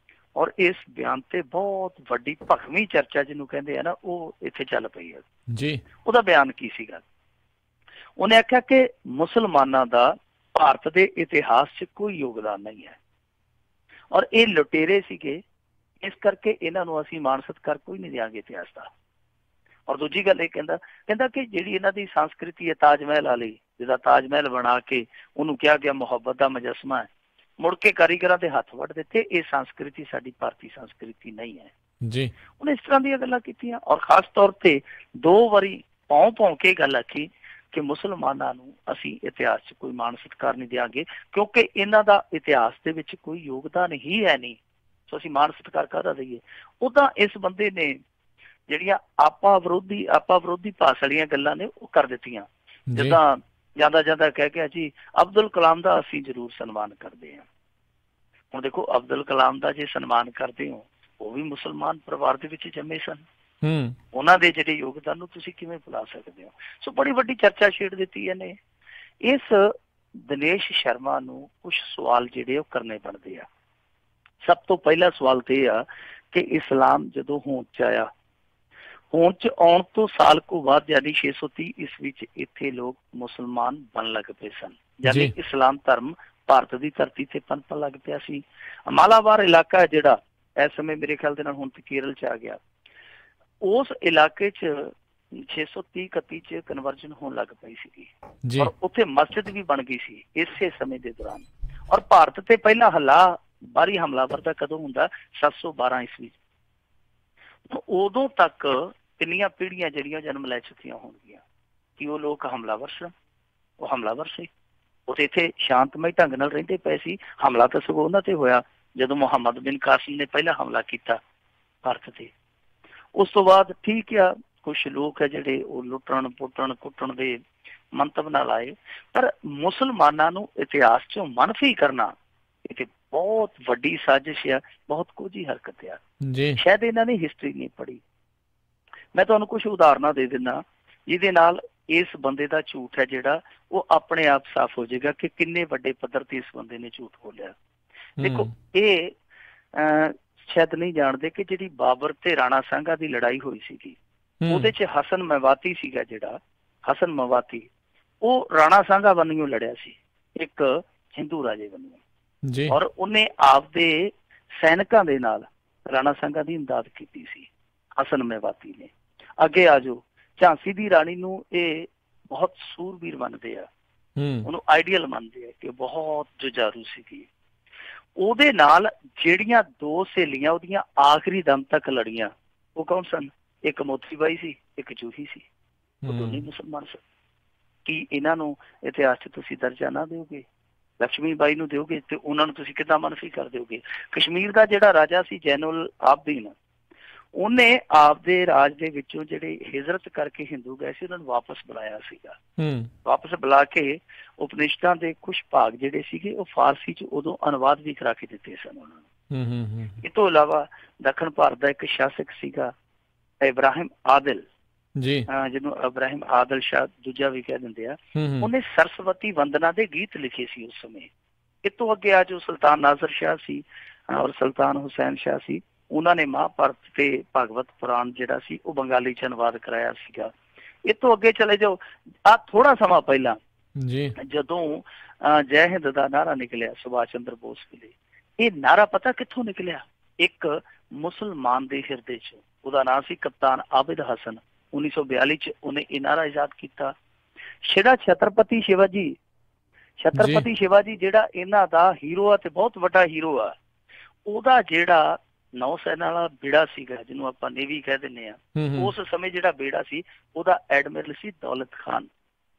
ਔਰ ਇਸ ਬਿਆਨ ਤੇ ਬਹੁਤ ਵੱਡੀ ਭਖਵੀਂ ਚਰਚਾ ਜਿਹਨੂੰ ਕਹਿੰਦੇ ਆ ਨਾ, ਉਹ ਇੱਥੇ ਚੱਲ ਪਈ ਹੈ ਜੀ। ਉਹਦਾ ਬਿਆਨ ਕੀ ਸੀਗਾ? ਉਹਨੇ ਆਖਿਆ ਕਿ ਮੁਸਲਮਾਨਾਂ ਦਾ ਭਾਰਤ ਦੇ ਇਤਿਹਾਸ 'ਚ ਕੋਈ ਯੋਗਦਾਨ ਨਹੀਂ ਹੈ, ਔਰ ਇਹ ਲੁਟੇਰੇ ਸੀਗੇ, ਇਸ ਕਰਕੇ ਇਹਨਾਂ ਨੂੰ ਅਸੀਂ ਮਾਣ ਸਤਿਕਾਰ ਕੋਈ ਨਹੀਂ ਦਿਆਂਗੇ ਇਤਿਹਾਸ ਦਾ। ਔਰ ਦੂਜੀ ਗੱਲ ਇਹ ਕਹਿੰਦਾ ਕਿ ਜਿਹੜੀ ਇਹਨਾਂ ਦੀ ਸੰਸਕ੍ਰਿਤੀ ਹੈ, ਤਾਜ ਮਹਿਲ ਵਾਲੀ, ਜਿਹਦਾ ਤਾਜ ਮਹਿਲ ਬਣਾ ਕੇ ਉਹਨੂੰ ਕਿਹਾ ਗਿਆ ਮੁਹੱਬਤ ਦਾ ਮੁਜੱਸਮਾ ਹੈ, ਮੁੜ ਕੇ ਕਾਰੀਗਰਾਂ ਦੇ ਹੱਥ ਵੱਢ ਦਿੱਤੇ। ਇਹ ਸੰਸਕ੍ਰਿਤੀ ਸਾਡੀ ਭਾਰਤੀ ਸੰਸਕ੍ਰਿਤੀ ਨਹੀਂ ਹੈ ਜੀ। ਉਹਨੇ ਇਸ ਤਰ੍ਹਾਂ ਦੀਆਂ ਗੱਲਾਂ ਕੀਤੀਆਂ, ਔਰ ਖਾਸ ਤੌਰ ਤੇ 2 ਵਾਰੀ ਭੌਂ ਕੇ ਗੱਲ ਆਖੀ ਕਿ ਮੁਸਲਮਾਨਾਂ ਨੂੰ ਅਸੀਂ ਇਤਿਹਾਸ 'ਚ ਕੋਈ ਮਾਣ ਸਤਿਕਾਰ ਨਹੀਂ ਦਿਆਂਗੇ, ਕਿਉਂਕਿ ਇਹਨਾਂ ਦਾ ਇਤਿਹਾਸ ਦੇ ਵਿੱਚ ਕੋਈ ਯੋਗਦਾਨ ਹੀ ਹੈ ਨਹੀਂ, ਸੋ ਅਸੀਂ ਮਾਣ ਸਤਿਕਾਰ ਕਾਹਦਾ ਦਈਏ। ਉਹਦਾ ਇਸ ਬੰਦੇ ਨੇ ਜਿਹੜੀਆਂ ਆਪਾ ਵਿਰੋਧੀ ਭਾਸ਼ਾ ਵਾਲੀਆਂ ਗੱਲਾਂ ਨੇ ਉਹ ਕਰ ਦਿੱਤੀਆਂ। ਜਿੱਦਾਂ ਜਾਂਦਾ ਕਹਿ ਗਿਆ ਜੀ ਅਬਦੁਲ ਕਲਾਮ ਦਾ ਅਸੀਂ ਜ਼ਰੂਰ ਸਨਮਾਨ ਕਰਦੇ ਹਾਂ। ਹੁਣ ਦੇਖੋ, ਅਬਦੁਲ ਕਲਾਮ ਦਾ ਜੇ ਸਨਮਾਨ ਕਰਦੇ ਹੋ, ਉਹ ਵੀ ਮੁਸਲਮਾਨ ਪਰਿਵਾਰ ਦੇ ਵਿੱਚ ਜੰਮੇ ਸਨ, ਉਹਨਾਂ ਦੇ ਜਿਹੜੇ ਯੋਗਦਾਨ ਨੂੰ ਤੁਸੀਂ ਕਿਵੇਂ ਭੁਲਾ ਸਕਦੇ ਹੋ? ਸੋ ਬੜੀ ਵੱਡੀ ਚਰਚਾ ਛੇੜ ਦਿੱਤੀ ਇਹਨੇ। ਇਸ ਦਿਨੇਸ਼ ਸ਼ਰਮਾ ਨੂੰ ਕੁਝ ਸਵਾਲ ਜਿਹੜੇ ਉਹ ਕਰਨੇ ਬਣਦੇ ਆ। ਸਭ ਤੋਂ ਪਹਿਲਾ ਸਵਾਲ ਤੇ ਇਹ ਆ ਕਿ ਇਸਲਾਮ ਜਦੋਂ ਹੋਂਦ 'ਚ ਆਇਆ, ਹੋਂਦ 'ਚ ਆਉਣ ਤੋਂ ਸਾਲ ਕੁ ਬਾਅਦ ਯਾਨੀ 630 ਈਸਵੀ 'ਚ ਇੱਥੇ ਲੋਕ ਮੁਸਲਮਾਨ ਬਣ ਲੱਗ ਪਏ ਸਨ, ਯਾਨੀ ਇਸਲਾਮ ਧਰਮ ਭਾਰਤ ਦੀ ਧਰਤੀ ਤੇ ਪਨਪਣ ਲੱਗ ਪਿਆ ਸੀ। ਮਾਲਾਬਾਰ ਇਲਾਕਾ ਜਿਹੜਾ ਇਸ ਸਮੇਂ ਮੇਰੇ ਖਿਆਲ ਦੇ ਨਾਲ ਹੁਣ ਤੇ ਕੇਰਲ ਚ ਆ ਗਿਆ, ਉਸ ਇਲਾਕੇ ਚ 630-31 ਚ ਕਨਵਰਜਨ ਹੋਣ ਲੱਗ ਪਈ ਸੀਗੀ, ਔਰ ਉੱਥੇ ਮਸਜਿਦ ਵੀ ਬਣ ਗਈ ਸੀ ਇਸੇ ਸਮੇਂ ਦੇ ਦੌਰਾਨ। ਔਰ ਭਾਰਤ ਤੇ ਪਹਿਲਾ ਬਾਹਰੀ ਹਮਲਾਵਰ ਦਾ ਕਦੋਂ ਹੁੰਦਾ? 712 ਈਸਵੀ। ਉਦੋਂ ਤੱਕ ਕਿੰਨੀਆਂ ਪੀੜ੍ਹੀਆਂ ਜਿਹੜੀਆਂ ਜਨਮ ਲੈ ਚੁੱਕੀਆਂ ਹੋਣਗੀਆਂ ਕਿ ਉਹ ਲੋਕ ਹਮਲਾਵਰ ਸਨ। ਉਹ ਹਮਲਾਵਰ ਸੀ, ਉਹ ਤੇ ਇੱਥੇ ਸ਼ਾਂਤਮਈ ਢੰਗ ਨਾਲ ਰਹਿੰਦੇ ਪਏ ਸੀ। ਹਮਲਾ ਤਾਂ ਸਗੋਂ ਉਹਨਾਂ ਤੇ ਹੋਇਆ ਜਦੋਂ ਮੁਹੰਮਦ ਬਿਨ ਕਾਸਿਮ ਨੇ ਪਹਿਲਾ ਹਮਲਾ ਕੀਤਾ ਭਾਰਤ ਤੇ। ਉਸ ਤੋਂ ਬਾਅਦ ਠੀਕ ਆ, ਕੁਛ ਲੋਕ ਹੈ ਜਿਹੜੇ ਉਹ ਲੁੱਟਣ ਪੁੱਟਣ ਕੁੱਟਣ ਦੇ ਮੰਤਵ ਨਾਲ ਆਏ, ਪਰ ਮੁਸਲਮਾਨਾਂ ਨੂੰ ਇਤਿਹਾਸ ਚੋਂ ਮਨਫੀ ਕਰਨਾ ਇਹ ਬਹੁਤ ਵੱਡੀ ਸਾਜ਼ਿਸ਼ ਆ, ਬਹੁਤ ਕੋਝੀ ਹਰਕਤ ਆ। ਸ਼ਾਇਦ ਇਹਨਾਂ ਨੇ ਹਿਸਟਰੀ ਨਹੀਂ ਪੜ੍ਹੀ। ਮੈਂ ਤੁਹਾਨੂੰ ਕੁਛ ਉਦਾਹਰਨਾਂ ਦੇ ਦਿੰਦਾ ਜਿਹਦੇ ਨਾਲ ਇਸ ਬੰਦੇ ਦਾ ਝੂਠ ਹੈ ਜਿਹੜਾ ਉਹ ਆਪਣੇ ਆਪ ਸਾਫ਼ ਹੋ ਜਾਏਗਾ ਕਿ ਕਿੰਨੇ ਵੱਡੇ ਪੱਧਰ ਤੇ ਇਸ ਬੰਦੇ ਨੇ ਝੂਠ ਬੋਲਿਆ। ਦੇਖੋ, ਇਹ ਸ਼ਾਇਦ ਨਹੀਂ ਜਾਣਦੇ ਕਿ ਜਿਹੜੀ ਬਾਬਰ ਤੇ ਰਾਣਾ ਸਾਂਘਾ ਦੀ ਲੜਾਈ ਹੋਈ ਸੀਗੀ, ਉਹਦੇ ਚ ਹਸਨ ਮਵਾਤੀ ਸੀਗਾ, ਜਿਹੜਾ ਹਸਨ ਮਵਾਤੀ ਉਹ ਰਾਣਾ ਸਾਂਘਾ ਬੰਨਿਓ ਲੜਿਆ ਸੀ, ਇੱਕ ਹਿੰਦੂ ਰਾਜੇ ਬੰਨਿਓ, ਔਰ ਉਹਨੇ ਆਪਦੇ ਸੈਨਿਕਾਂ ਦੇ ਨਾਲ ਰਾਣਾ ਸਾਂਘਾ ਦੀ ਇਮਦਾਦ ਕੀਤੀ ਸੀ ਹਸਨ ਮਵਾਤੀ ਨੇ। ਅੱਗੇ ਆ ਜਾਓ, ਝਾਂਸੀ ਦੀ ਰਾਣੀ ਨੂੰ ਇਹ ਬਹੁਤ ਸੂਰਬੀਰ ਮੰਨਦੇ ਆ, ਉਹਨੂੰ ਆਈਡੀਅਲ ਮੰਨਦੇ ਆ ਕਿ ਬਹੁਤ ਜੁਝਾਰੂ ਸੀਗੀ। ਉਹਦੇ ਨਾਲ ਜਿਹੜੀਆਂ ਦੋ ਸਹੇਲੀਆਂ ਉਹਦੀਆਂ ਆਖਰੀ ਦਮ ਤੱਕ ਲੜੀਆਂ, ਉਹ ਕੌਣ ਸਨ? ਇੱਕ ਮੋਤੀ ਬਾਈ ਸੀ, ਇੱਕ ਜੂਹੀ ਸੀ। ਉਹ ਦੋਨੇ ਮੁਸਲਮਾਨ ਸਨ। ਕੀ ਇਹਨਾਂ ਨੂੰ ਇਤਿਹਾਸ 'ਚ ਤੁਸੀਂ ਦਰਜਾ ਨਾ ਦਿਓਗੇ? ਲక్ష్ਮੀ ਬਾਈ ਨੂੰ ਦਿਓਗੇ ਤੇ ਉਹਨਾਂ ਨੂੰ ਤੁਸੀਂ ਕਿੱਦਾਂ ਮਨਫੀ ਕਰ ਦਿਓਗੇ? ਕਸ਼ਮੀਰ ਦਾ ਜਿਹੜਾ ਰਾਜਾ ਸੀ ਜੈਨੁਲ ਆਬਦੀਨ, ਉਹਨੇ ਆਪਦੇ ਰਾਜ ਦੇ ਵਿੱਚੋਂ ਜਿਹੜੇ ਹਿਜਰਤ ਕਰਕੇ ਹਿੰਦੂ ਗਏ ਸੀ ਉਹਨਾਂ ਨੂੰ ਵਾਪਸ ਬੁਲਾਇਆ ਸੀਗਾ। ਵਾਪਸ ਬੁਲਾ ਕੇ ਉਪਨਿਸ਼ਦਾਂ ਦੇ ਕੁਛ ਭਾਗ ਜਿਹੜੇ ਸੀਗੇ ਉਹ ਫਾਰਸੀ 'ਚ ਉਦੋਂ ਅਨੁਵਾਦ ਵੀ ਕਰਾ ਕੇ ਦਿੱਤੇ ਸਨ ਉਹਨਾਂ ਨੂੰ। ਇਹ ਤੋਂ ਇਲਾਵਾ ਦੱਖਣ ਭਾਰਤ ਦਾ ਇੱਕ ਸ਼ਾਸਕ ਸੀਗਾ ਇਬਰਾਹਿਮ ਆਦਿਲ, ਜਿਹਨੂੰ ਇਬਰਾਹਿਮ ਆਦਿਲ ਸ਼ਾਹ ਦੂਜਾ ਵੀ ਕਹਿ ਦਿੰਦੇ ਆ, ਉਹਨੇ ਸਰਸਵਤੀ ਵੰਦਨਾ ਦੇ ਗੀਤ ਲਿਖੇ ਸੀ ਉਸ ਸਮੇਂ। ਇਹ ਤੋਂ ਅੱਗੇ ਆ ਜੋ ਸੁਲਤਾਨ ਨਾਜ਼ਰ ਸ਼ਾਹ ਸੀ ਔਰ ਸੁਲਤਾਨ ਹੁਸੈਨ ਸ਼ਾਹ ਸੀ, ਉਹਨਾਂ ਨੇ ਮਹਾਭਾਰਤ ਤੇ ਭਾਗਵਤ ਪੁਰਾਣ ਜਿਹੜਾ ਸੀ ਉਹ ਬੰਗਾਲੀ ਚ ਅਨੁਵਾਦ ਕਰਾਇਆ ਸੀਗਾ। ਇਹ ਤੋਂ ਅੱਗੇ ਚਲੇ ਜਾਓ, ਆ ਥੋੜਾ ਸਮਾਂ ਪਹਿਲਾਂ ਜਦੋਂ ਜੈ ਹਿੰਦ ਦਾ ਨਾਰਾ ਨਿਕਲਿਆ ਸੁਭਾਸ਼ ਚੰਦਰ ਬੋਸ ਵੇਲੇ, ਇਹ ਨਾਰਾ ਪਤਾ ਕਿੱਥੋਂ ਨਿਕਲਿਆ? ਇੱਕ ਮੁਸਲਮਾਨ ਦੇ ਹਿਰਦੇ ਚ, ਉਹਦਾ ਨਾਂ ਸੀ ਕਪਤਾਨ ਆਬਿਦ ਹਸਨ। 1942 ਚ ਉਹਨੇ ਇਹ ਨਾਰਾ ਇਜਾਦ ਕੀਤਾ। ਜਿਹੜਾ ਛਤਰਪਤੀ ਸ਼ਿਵਾਜੀ ਜਿਹੜਾ ਇਹਨਾਂ ਦਾ ਹੀਰੋ ਆ ਤੇ ਬਹੁਤ ਵੱਡਾ ਹੀਰੋ ਆ, ਉਹਦਾ ਜਿਹੜਾ ਨੌ ਸੈਨਾ ਵਾਲਾ ਬੇੜਾ ਸੀਗਾ ਜਿਹਨੂੰ ਆਪਾਂ ਨੇਵੀ ਕਹਿ ਦਿੰਦੇ ਆ, ਉਸ ਸਮੇਂ ਜਿਹੜਾ ਬੇੜਾ ਸੀ ਉਹਦਾ ਐਡਮਿਰਲ ਸੀ ਦੌਲਤ ਖਾਨ।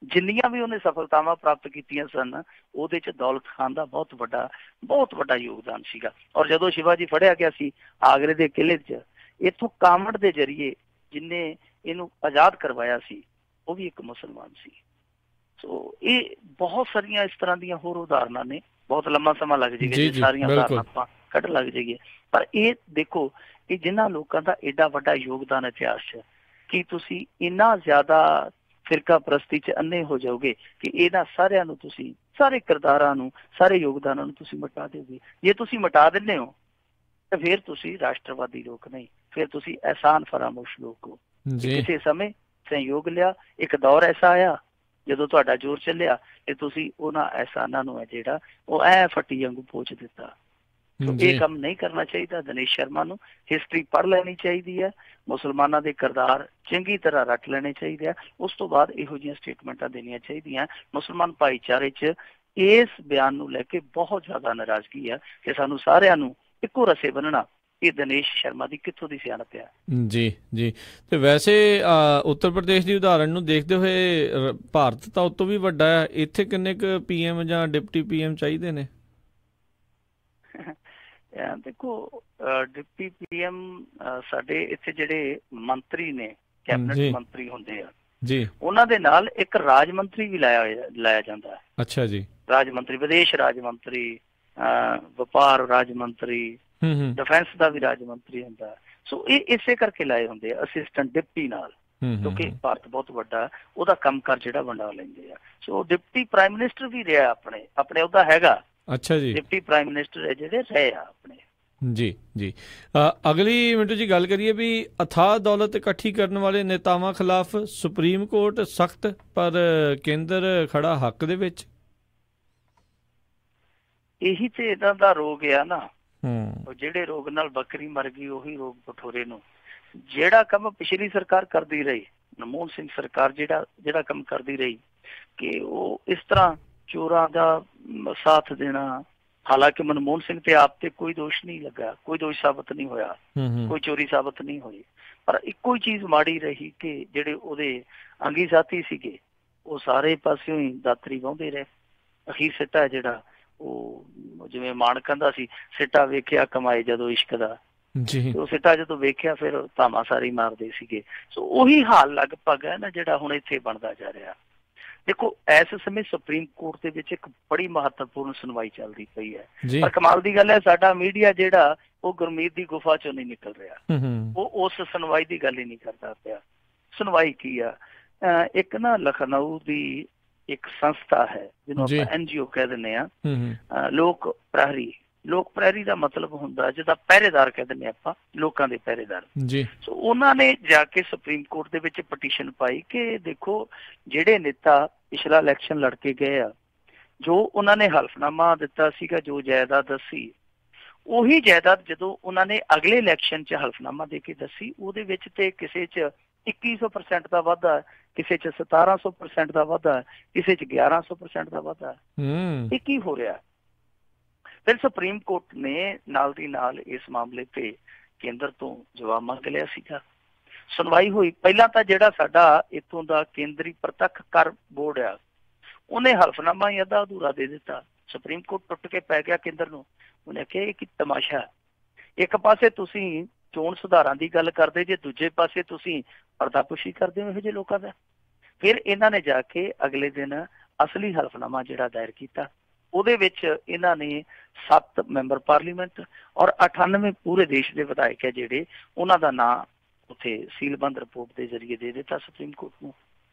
ਜਿੰਨੀਆਂ ਵੀ ਉਹਨੇ ਸਫਲਤਾਵਾਂ ਪ੍ਰਾਪਤ ਕੀਤੀਆਂ ਸਨ ਉਹਦੇ ਚ ਦੌਲਤ ਖਾਨ ਦਾ ਬਹੁਤ ਵੱਡਾ ਯੋਗਦਾਨ ਸੀਗਾ। ਔਰ ਜਦੋਂ ਸ਼ਿਵਾਜੀ ਫੜਿਆ ਗਿਆ ਸੀ ਆਗਰੇ ਦੇ ਕਿਲੇ ਚ, ਇੱਥੋਂ ਕਾਮੜ ਦੇ ਜ਼ਰੀਏ ਜਿਹਨੇ ਇਹਨੂੰ ਆਜ਼ਾਦ ਕਰਵਾਇਆ ਸੀ ਉਹ ਵੀ ਇੱਕ ਮੁਸਲਮਾਨ ਸੀ। ਸੋ ਇਹ ਬਹੁਤ ਸਾਰੀਆਂ ਇਸ ਤਰ੍ਹਾਂ ਦੀਆਂ ਹੋਰ ਉਦਾਹਰਨਾਂ ਨੇ, ਬਹੁਤ ਲੰਮਾ ਸਮਾਂ ਲੱਗ ਜਾਏਗਾ ਜੇ ਸਾਰੀਆਂ ਉਦਾਹਰਨਾਂ ਆਪਾਂ ਕੱਢ ਲੱਗ ਜਾਈਏ। ਪਰ ਇਹ ਦੇਖੋ, ਇਹ ਜਿਨ੍ਹਾਂ ਲੋਕਾਂ ਦਾ ਏਡਾ ਵੱਡਾ ਯੋਗਦਾਨ ਇਤਿਹਾਸ 'ਚ, ਕੀ ਤੁਸੀਂ ਇੰਨਾ ਜ਼ਿਆਦਾ ਫਿਰਕਾ ਪ੍ਰਸਤੀ 'ਚ ਅੰਨੇ ਹੋ ਜਾਓਗੇ ਕਿ ਇਹਨਾਂ ਸਾਰਿਆਂ ਨੂੰ ਤੁਸੀਂ, ਸਾਰੇ ਕਿਰਦਾਰਾਂ ਨੂੰ, ਸਾਰੇ ਯੋਗਦਾਨਾਂ ਨੂੰ ਤੁਸੀਂ ਮਿਟਾ ਦਿਓਗੇ? ਜੇ ਤੁਸੀਂ ਮਿਟਾ ਦਿੰਦੇ ਹੋ ਤਾਂ ਫਿਰ ਤੁਸੀਂ ਰਾਸ਼ਟਰਵਾਦੀ ਲੋਕ ਨਹੀਂ, ਫਿਰ ਤੁਸੀਂ ਅਹਿਸਾਨ ਫਰਾਮੋਸ਼ ਲੋਕ ਹੋ। ਕਿਸੇ ਸਮੇਂ ਸੰਯੋਗ ਲਿਆ, ਇੱਕ ਦੌਰ ਐਸਾ ਆਇਆ ਜਦੋਂ ਤੁਹਾਡਾ ਜ਼ੋਰ ਚੱਲਿਆ ਤੇ ਤੁਸੀਂ ਉਹਨਾਂ ਅਹਿਸਾਨਾਂ ਨੂੰ ਹੈ ਜਿਹੜਾ ਉਹ ਫੱਟੀ ਵਾਂਗੂ ਪੋਚ ਦਿੱਤਾ। ਇਹ ਕੰਮ ਨਹੀਂ ਕਰਨਾ ਚਾਹੀਦਾ। ਦਿਨੇਸ਼ ਸ਼ਰਮਾ ਨੂੰ ਹਿਸਟਰੀ ਪੜ੍ਹ ਲੈਣੀ ਚਾਹੀਦੀ ਹੈ, ਮੁਸਲਮਾਨਾਂ ਦੇ ਕਿਰਦਾਰ ਚੰਗੀ ਤਰ੍ਹਾਂ ਰੱਟ ਲੈਣੇ ਚਾਹੀਦੇ ਆ, ਉਸ ਤੋਂ ਬਾਅਦ ਇਹੋ ਜਿਹੀਆਂ ਸਟੇਟਮੈਂਟਾਂ ਦੇਣੀਆਂ ਚਾਹੀਦੀਆਂ। ਮੁਸਲਮਾਨ ਭਾਈਚਾਰੇ 'ਚ ਇਸ ਬਿਆਨ ਨੂੰ ਲੈ ਕੇ ਬਹੁਤ ਜ਼ਿਆਦਾ ਨਾਰਾਜ਼ਗੀ ਆ ਕਿ ਸਾਨੂੰ ਸਾਰਿਆਂ ਨੂੰ ਇੱਕੋ ਰਸੇ ਬੰਨਣਾ, ਇਹ ਦਿਨੇਸ਼ ਸ਼ਰਮਾ ਦੀ ਕਿੱਥੋਂ ਦੀ ਸਿਆਣਪ ਆ। ਜੀ ਤੇ ਵੈਸੇ ਉੱਤਰ ਪ੍ਰਦੇਸ਼ ਦੀ ਉਦਾਹਰਣ ਨੂੰ ਦੇਖਦੇ ਹੋਏ ਭਾਰਤ ਤਾਂ ਉਤੋਂ ਵੀ ਵੱਡਾ ਹੈ, ਇੱਥੇ ਕਿੰਨੇ ਕੁ PM ਜਾਂ ਡਿਪਟੀ PM ਚਾਹੀਦੇ ਨੇ? ਦੇਖੋ, ਡਿਪਟੀ PM ਸਾਡੇ ਇੱਥੇ ਜਿਹੜੇ ਮੰਤਰੀ ਨੇ, ਕੈਬਨਿਟ ਮੰਤਰੀ ਹੁੰਦੇ ਆ ਜੀ, ਉਹਨਾਂ ਦੇ ਨਾਲ ਇੱਕ ਰਾਜ ਮੰਤਰੀ ਵੀ ਲਾਇਆ ਜਾਂਦਾ ਹੈ। ਅੱਛਾ ਜੀ। ਰਾਜ ਮੰਤਰੀ, ਵਿਦੇਸ਼ ਰਾਜ ਮੰਤਰੀ, ਵਪਾਰ ਰਾਜ ਮੰਤਰੀ, ਡਿਫੈਂਸ ਦਾ ਵੀ ਰਾਜ ਮੰਤਰੀ ਹੁੰਦਾ। ਸੋ ਇਹ ਇਸੇ ਕਰਕੇ ਲਾਏ ਹੁੰਦੇ ਆ ਅਸਿਸਟੈਂਟ ਡਿਪਟੀ ਨਾਲ, ਕਿਉਂਕਿ ਭਾਰਤ ਬਹੁਤ ਵੱਡਾ, ਉਹਦਾ ਕੰਮਕਾਰ ਜਿਹੜਾ ਵੰਡਾ ਲੈਂਦੇ ਆ। ਸੋ ਡਿਪਟੀ ਪ੍ਰਾਈਮ ਮਿਨਿਸਟਰ ਵੀ ਰਿਹਾ ਆਪਣੇ ਉਹਦਾ ਹੈਗਾ। ਅੱਛਾ ਜੀ, ਡਿਪਟੀ ਪ੍ਰਾਈਮ ਮਿਨਿਸਟਰ ਜਿਹੜੇ ਰਹੇ ਆ ਆਪਣੇ। ਜੀ ਅਗਲੀ ਮਿੰਟੂ ਜੀ ਗੱਲ ਕਰੀਏ ਵੀ ਅਥਾਹ ਦੌਲਤ ਇਕੱਠੀ ਕਰਨ ਵਾਲੇ ਨੇਤਾਵਾਂ ਖਿਲਾਫ ਸੁਪਰੀਮ ਕੋਰਟ ਸਖਤ, ਪਰ ਕੇਂਦਰ ਖੜਾ ਹੱਕ ਦੇ ਵਿੱਚ। ਇਹੀ ਤੇ ਇਹਨਾਂ ਦਾ ਰੋਗ ਆ ਨਾ। ਜਿਹੜੇ ਰੋਗ ਨਾਲ ਬੱਕਰੀ ਮਰ ਗਈ ਉਹੀ ਰੋਗ ਭਟੂਰੇ ਨੂੰ। ਜਿਹੜਾ ਕੰਮ ਪਿਛਲੀ ਸਰਕਾਰ ਕਰਦੀ ਰਹੀ, ਮਨਮੋਹਨ ਸਿੰਘ ਸਰਕਾਰ ਜਿਹੜਾ ਕੰਮ ਕਰਦੀ ਰਹੀ ਕਿ ਉਹ ਇਸ ਤਰ੍ਹਾਂ ਚੋਰਾਂ ਦਾ ਸਾਥ ਦੇਣਾ, ਹਾਲਾਂਕਿ ਮਨਮੋਹਨ ਸਿੰਘ ਤੇ ਆਪ ਤੇ ਕੋਈ ਦੋਸ਼ ਨਹੀਂ ਲੱਗਾ, ਕੋਈ ਦੋਸ਼ ਸਾਬਤ ਨਹੀਂ ਹੋਇਆ, ਕੋਈ ਚੋਰੀ ਸਾਬਤ ਨਹੀਂ ਹੋਈ, ਪਰ ਇੱਕੋ ਹੀ ਚੀਜ਼ ਮਾੜੀ ਰਹੀ ਕਿ ਜਿਹੜੇ ਉਹਦੇ ਅੰਗੀ ਸਾਥੀ ਸੀਗੇ ਉਹ ਸਾਰੇ ਪਾਸਿਓਂ ਹੀ ਦਾਤਰੀ ਵਾਹੁੰਦੇ ਰਹੇ। ਅਖੀਰ ਸਿੱਟਾ ਜਿਹੜਾ ਉਹ ਜਿਵੇਂ ਮਾਨ ਕਹਿੰਦਾ ਸੀ, ਸਿੱਟਾ ਵੇਖਿਆ ਕਮਾਏ ਜਦੋਂ ਇਸ਼ਕ ਦਾ, ਉਹ ਸਿੱਟਾ ਜਦੋਂ ਵੇਖਿਆ ਫਿਰ ਧਾਮਾ ਸਾਰੀ ਮਾਰਦੇ ਸੀਗੇ। ਸੋ ਉਹੀ ਹਾਲ ਲਗਭਗ ਹੈ ਨਾ ਜਿਹੜਾ ਹੁਣ ਇੱਥੇ ਬਣਦਾ ਜਾ ਰਿਹਾ। ਦੇਖੋ ਇਸ ਸਮੇਂ ਸੁਪਰੀਮ ਕੋਰਟ ਦੇ ਵਿੱਚ ਇੱਕ ਬੜੀ ਮਹੱਤਵਪੂਰਨ ਸੁਣਵਾਈ ਚੱਲਦੀ ਪਈ ਹੈ, ਪਰ ਕਮਾਲ ਦੀ ਗੱਲ ਹੈ ਸਾਡਾ ਮੀਡੀਆ ਜਿਹੜਾ ਉਹ ਗੁਰਮੀਤ ਦੀ ਗੁਫਾ ਚੋਂ ਨਹੀਂ ਨਿਕਲ ਰਿਹਾ, ਉਹ ਉਸ ਸੁਣਵਾਈ ਦੀ ਗੱਲ ਹੀ ਨਹੀਂ ਕਰਦਾ ਪਿਆ। ਸੁਣਵਾਈ ਕੀ ਆ? ਇੱਕ ਨਾ ਲਖਨਊ ਦੀ ਇੱਕ ਸੰਸਥਾ ਹੈ ਜਿਹਨੂੰ ਆਪਾਂ NGO ਕਹਿ ਦਿੰਦੇ ਆ, ਲੋਕ ਪ੍ਰਹਿਰੀ ਦਾ ਮਤਲਬ ਹੁੰਦਾ ਜਿਹਦਾ ਪਹਿਰੇਦਾਰ ਕਹਿ ਦਿੰਦੇ ਆਪਾਂ, ਲੋਕਾਂ ਦੇ ਪਹਿਰੇਦਾਰ। ਸੋ ਉਹਨਾਂ ਨੇ ਜਾ ਕੇ ਸੁਪਰੀਮ ਕੋਰਟ ਦੇ ਵਿੱਚ ਪਟੀਸ਼ਨ ਪਾਈ ਕਿ ਦੇਖੋ ਜਿਹੜੇ ਨੇਤਾ ਪਿਛਲਾ ਇਲੈਕਸ਼ਨ ਲੜ ਕੇ ਗਏ ਆ, ਜੋ ਉਹਨਾਂ ਨੇ ਹਲਫਨਾਮਾ ਦਿੱਤਾ ਸੀਗਾ, ਜੋ ਜਾਇਦਾਦ ਦੱਸੀ, ਉਹੀ ਜਾਇਦਾਦ ਜਦੋਂ ਉਹਨਾਂ ਨੇ ਅਗਲੇ ਇਲੈਕਸ਼ਨ 'ਚ ਹਲਫਨਾਮਾ ਦੇ ਕੇ ਦੱਸੀ, ਉਹਦੇ ਵਿੱਚ ਤੇ ਕਿਸੇ 'ਚ 2100% ਦਾ ਵਾਧਾ, ਕਿਸੇ 'ਚ 1700% ਦਾ ਵਾਧਾ, ਕਿਸੇ 'ਚ 1100% ਦਾ ਵਾਧਾ। ਇਹ ਕੀ ਹੋ ਰਿਹਾ? ਫਿਰ ਸੁਪਰੀਮ ਕੋਰਟ ਨੇ ਨਾਲ ਦੀ ਨਾਲ ਇਸ ਮਾਮਲੇ ਤੇ ਕੇਂਦਰ ਤੋਂ ਜਵਾਬ ਮੰਗ ਲਿਆ ਸੀਗਾ। ਸੁਣਵਾਈ ਹੋਈ। ਪਹਿਲਾਂ ਤਾਂ ਜਿਹੜਾ ਸਾਡਾ ਇੱਥੋਂ ਦਾ ਕੇਂਦਰੀ ਪ੍ਰਤੱਖ ਕਰ ਬੋਰਡ ਆ, ਉਹਨੇ ਹਲਫਨਾਮਾ ਹੀ ਅੱਧਾ ਅਧੂਰਾ ਦੇ ਦਿੱਤਾ। ਸੁਪਰੀਮ ਕੋਰਟ ਟੁੱਟ ਕੇ ਪੈ ਗਿਆ ਕੇਂਦਰ ਨੂੰ। ਉਹਨੇ ਕਿਹਾ ਇਹ ਕੀ ਤਮਾਸ਼ਾ, ਇੱਕ ਪਾਸੇ ਤੁਸੀਂ ਚੋਣ ਸੁਧਾਰਾਂ ਦੀ ਗੱਲ ਕਰਦੇ ਜੇ, ਦੂਜੇ ਪਾਸੇ ਤੁਸੀਂ ਪਰਦਾਪੁਸ਼ੀ ਕਰਦੇ ਹੋ ਇਹੋ ਜਿਹੇ ਲੋਕਾਂ ਦਾ। ਫਿਰ ਇਹਨਾਂ ਨੇ ਜਾ ਕੇ ਅਗਲੇ ਦਿਨ ਅਸਲੀ ਹਲਫਨਾਮਾ ਜਿਹੜਾ ਦਾਇਰ ਕੀਤਾ, ਉਹਦੇ ਵਿੱਚ ਇਹਨਾਂ ਨੇ 7 ਮੈਂਬਰ ਪਾਰਲੀਮੈਂਟ ਔਰ 98 ਪੂਰੇ ਦੇਸ਼ ਦੇ ਵਿਧਾਇਕ ਹੈ ਜਿਹੜੇ, ਉਹਨਾਂ ਦਾ ਨਾਂ ਉੱਥੇ ਸੀਲਬੰਦ ਰਿਪੋਰਟ ਦੇ ਜ਼ਰੀਏ ਦੇ ਦਿੱਤਾ ਸੁਪਰੀਮ ਕੋਰਟ ਨੂੰ।